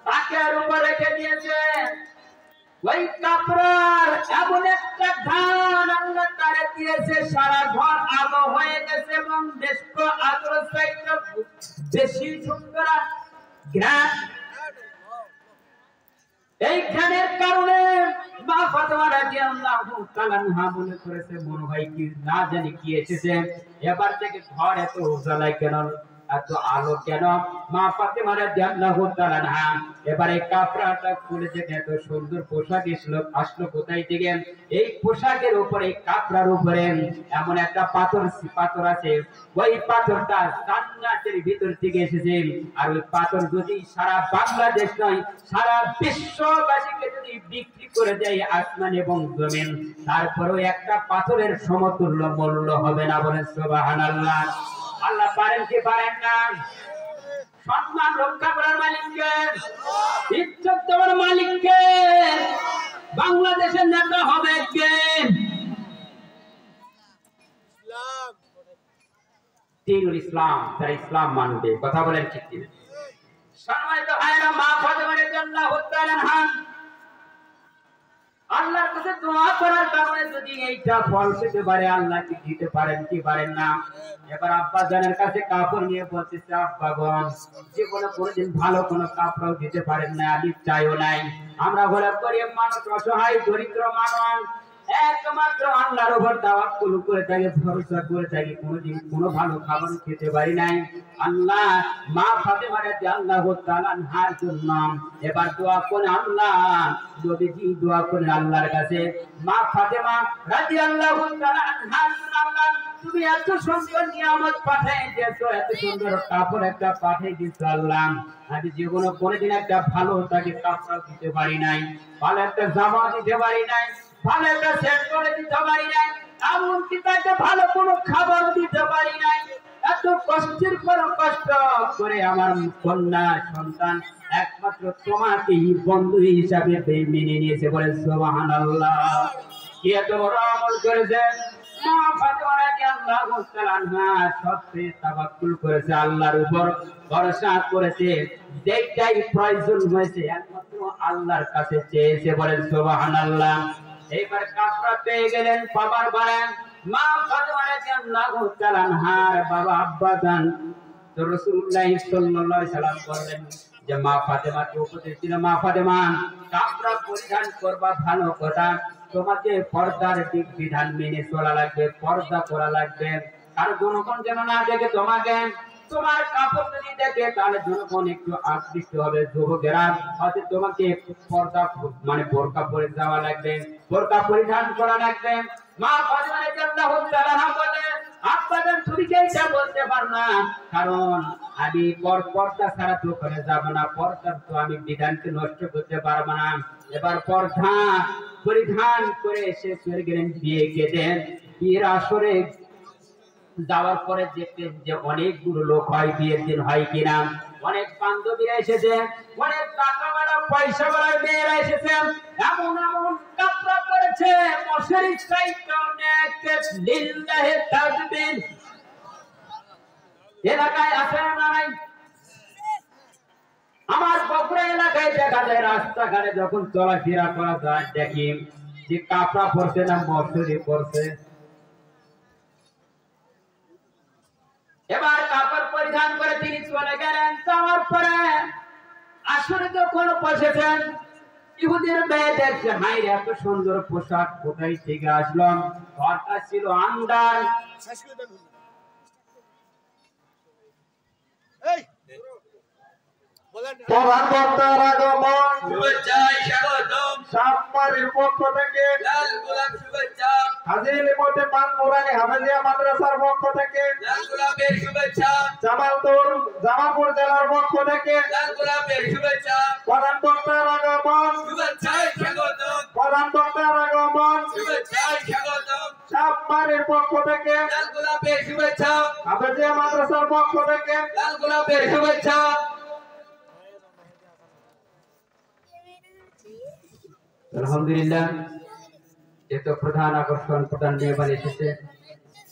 তাকে উপর রেখে দিয়েছে। ওই কাপড়ার এমন একটা ঘ্রাণ আল্লাহ তারে দিয়েছে সারা ঘর আলো হয়ে গেছে এবং বেশক আলোর চাইতে বেশি সুন্দর ঘ্রাণ। এই ঘ্রাণের কারণে মা ফাতেমা রাদিয়াল্লাহু তাআলা আনহা মনে করেছে মনে হয় কি না জানি কি এসেছে, এবার থেকে ঘর এত উজালা কেন, এত আলো কেন? মা ফাতেমা রাদিয়াল্লাহু তাআলা আনহা এবারে কাপড়টা খুলে দেখে এত সুন্দর পোশাক আসলো কোথায় থেকে? এই পোশাকের উপরে কাপড়ার উপরে এমন একটা পাথর আছে, ওই পাথরটা জান্নাতের ভিতর থেকে এসেছে। আর ওই পাথর যদি সারা বাংলাদেশ নয় সারা বিশ্ববাসীকে যদি বিক্রি করে দেয় আসমান এবং জমিন, তারপরেও একটা পাথরের সমতুল্য মূল্য হবে না। বলেন সুবহানাল্লাহ। আল্লাহ পারেন কি পারেন না? সম্মান রক্ষা করার মালিককে, ইজ্জত দেওয়ার মালিককে, বাংলাদেশের নেতা হবে কে? দ্বীনুল ইসলাম, তারা ইসলাম মানবে। কথা বলেন ঠিক কিনা? সম্মানিত ভাইরা মা ফাতেমা রাদিয়াল্লাহু তাআলা আনহা আল্লাহর কাছে দোয়া করার কারণে যদি এইটা ফল পেতে পারে আল্লাহ কি দিতে পারেন কি পারেন না? এবার আব্বা জানের কাছে কাপড় নিয়ে বলতেছে আব্বা গণ জীবনে কোনোদিন ভালো কোনো কাপড় দিতে পারেন না, আমি চাইও নাই। আমরা বলে গরিব মানুষ, অসহায় দরিদ্র মানুষ, একমাত্র আল্লাহর উপর তাওয়াক্কুল করে থাকে, ভরসা করে থাকে, কোনোদিন কোনো ভালো খাবার খেতে পারি নাই। আল্লাহ মা ফাতেমা রাদিয়াল্লাহু তাআলা আনহার জন্য এবার দোয়া করে আল্লাহ নবীজি দোয়া করে আল্লাহর কাছে, মা ফাতেমা রাদিয়াল্লাহু তাআলা আনহার জন্য আল্লাহ তুমি এত সুন্দর নিয়ামত পাঠিয়ে দিয়েছো, এত সুন্দর কাপড় একটা পাঠিয়ে দিয়েছো আল্লাহ, আমি জীবনে কোনোদিন একটা ভালো তাকে কাপড় দিতে পারি নাই, ভালো একটা জামা দিতে পারি নাই, ভালো একটা সেট করে দিতে পারি নাই, এমনকি তাকে ভালো কোনো খাবার দিতে পারি নাই। এত কষ্টের পর কষ্ট করে আমার কন্যা সন্তান একমাত্র তোমাকেই বন্ধু হিসাবে মেনে নিয়েছে, বলে সুবহানাল্লাহ। কি এত বড় আমল করেছেন মা ফাতেমা রাদিয়াল্লাহু তাআলা আনহা, সত্যি তাওয়াক্কুল করেছে, আল্লাহর উপর ভরসা করেছে, যেটাই প্রয়োজন হয়েছে একমাত্র আল্লাহর কাছে চেয়েছে, বলে সুবহানাল্লাহ। এইবার কাপড় পেয়ে গেলেন, পাবার বলেন মা ফাতেমা রাদিয়াল্লাহু তাআলা আনহার বাবা আব্বা জান তো রাসূলুল্লাহ সাল্লাল্লাহু আলাইহি সাল্লাম বললেন যে মা ফাতেমাকে উপদেশ দিলেন, মা ফাতেমা কাপড় পরিধান করবা ভালো কথা, তোমাকে পর্দার দিক বিধান মেনে চলা লাগবে, পর্দা করা লাগবে, আর জনগণ যেন না দেখে তোমাকে, তোমার কাপড় যদি দেখে তাহলে জনগণ একটু আকৃষ্ট হবে, যুবকেরা হয়তো তোমাকে পর্দা মানে বোরকা পরে যাওয়া লাগবে, বোরকা পরিধান করা লাগবে। মা ফাতেমা রাদিয়াল্লাহু তাআলা আনহা বলেন আপনাদের তুমি কেইটা বলতে পার না, কারণ আমি পর্দা ছাড়া তো করে যাব না, পর্দার তো আমি বিধানকে নষ্ট করতে পারবো না। এবার পর্দা পরিধান করে সে চলে গেলেন বিয়ে কেটে, বিয়ের আসরে যাওয়ার পরে দেখলেন যে অনেকগুলো লোক হয়, বিয়ের দিন হয় কিনা, অনেক বান্ধবীরা এসেছে, অনেক টাকাওয়ালা পয়সাওয়ালা মেয়েরা এসেছে, এমন এমন কাপড় পরেছে মশারি চাইতে অনেক লিল্লাহি তাকবীর। এলাকায় আছে না নাই? আমার বগুড়া এলাকায় দেখা যায় রাস্তাঘাটে যখন চলাফেরা করা যায় দেখি যে কাপড় পরছে না মশারি পরছে। এবার কাপড় পরিধান করে তিনি চলে গেলেন, যাওয়ার পরে আসরে যখন বসেছেন ইহুদির মেয়ে দেখছে হায় এত সুন্দর পোশাক কোথায় থেকে আসলো, ঘরটা ছিল আন্ডার। প্রধান বক্তার আগমন, শুভেচ্ছায় স্বাগতম। সাতমারির পক্ষ থেকে, লাল গোলাপ শুভেচ্ছা, হাজী লিমতে পান নুরানি হাফেজিয়া মাদ্রাসার পক্ষ থেকে, লাল গোলাপের শুভেচ্ছা, জামালপুর জেলার পক্ষ থেকে, লাল গোলাপের শুভেচ্ছা, প্রধান বক্তার আগমন, শুভেচ্ছায় স্বাগতম, প্রধান বক্তার আগমন, শুভেচ্ছায় স্বাগতম, সাতমারির পক্ষ থেকে, লাল গোলাপের শুভেচ্ছা, হাফেজিয়া মাদ্রাসার পক্ষ থেকে, লাল গোলাপের শুভেচ্ছা। আলহামদুলিল্লাহ, এত প্রধান আকর্ষণ প্রধান মেহমান এসেছে,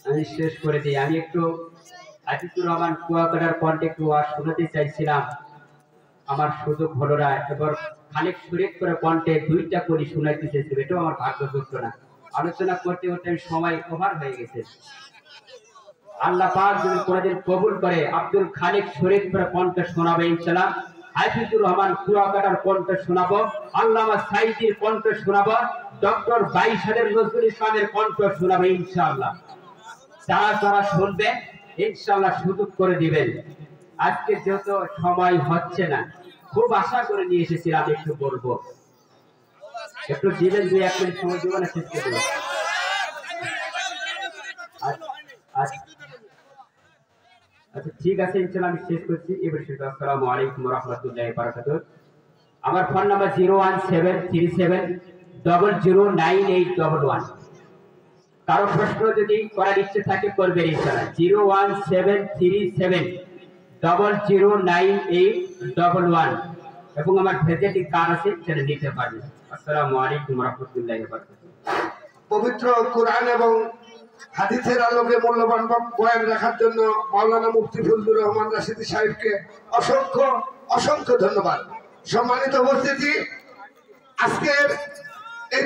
আমি শেষ করে দিই। আমি একটু আজিজুর রহমান কুয়াকাটার কণ্ঠে একটু শোনাতে চাইছিলাম, আমার সুযোগ হলো না, এবার খানিক শরীর করে কণ্ঠে দুইটা করে শোনাইতে চেয়েছিল, এটাও আমার ভাগ্য জুটল না, আলোচনা করতে করতে আমি সময় ওভার হয়ে গেছে। আল্লাহ পাক যদি কোনদিন কবুল করে আব্দুল খালিক শরীফ করে কণ্ঠে শোনাবে ইনশাআল্লাহ, হাফিজুর রহমান কুয়াকাটার কণ্ঠে শোনাবো, আল্লামা সাইদির কণ্ঠে শোনাবো, ডক্টর বাইশাদের নজরুল ইসলামের কণ্ঠে শোনাবো ইনশাআল্লাহ। যারা যারা শুনবে ইনশাআল্লাহ সুযোগ করে দিবেন। আজকে যেহেতু সময় হচ্ছে না, খুব আশা করে নিয়ে এসেছিলাম একটু বলবো, একটু দিবেন, 2-1 মিনিট সময় দিবেন, শেষ করে দেবেন। আচ্ছা ঠিক আছে, ইনশাআল্লাহ আমি শেষ করছি এবার। আসসালামু আলাইকুম ওয়া রাহমাতুল্লাহি ওয়া বারাকাতুহু। আমার ফোন নাম্বার 01737009811। কারো প্রশ্ন যদি করার ইচ্ছে থাকে করবেন ইনশাআল্লাহ। 01737009811 এবং আমার ভিজিটিং কার্ড আছে, সেটা নিতে পারবেন। আসসালামু আলাইকুম ওয়া রাহমাতুল্লাহি ওয়া বারাকাতুহু। পবিত্র কুরআন এবং হাদিসের আলোকে মূল্যবান বয়ান রাখার জন্য মাওলানা মুফতি ফজলুর রহমান রাশিদী সাহেবকে অসংখ্য অসংখ্য ধন্যবাদ। সম্মানিত উপস্থিতি, আজকের এই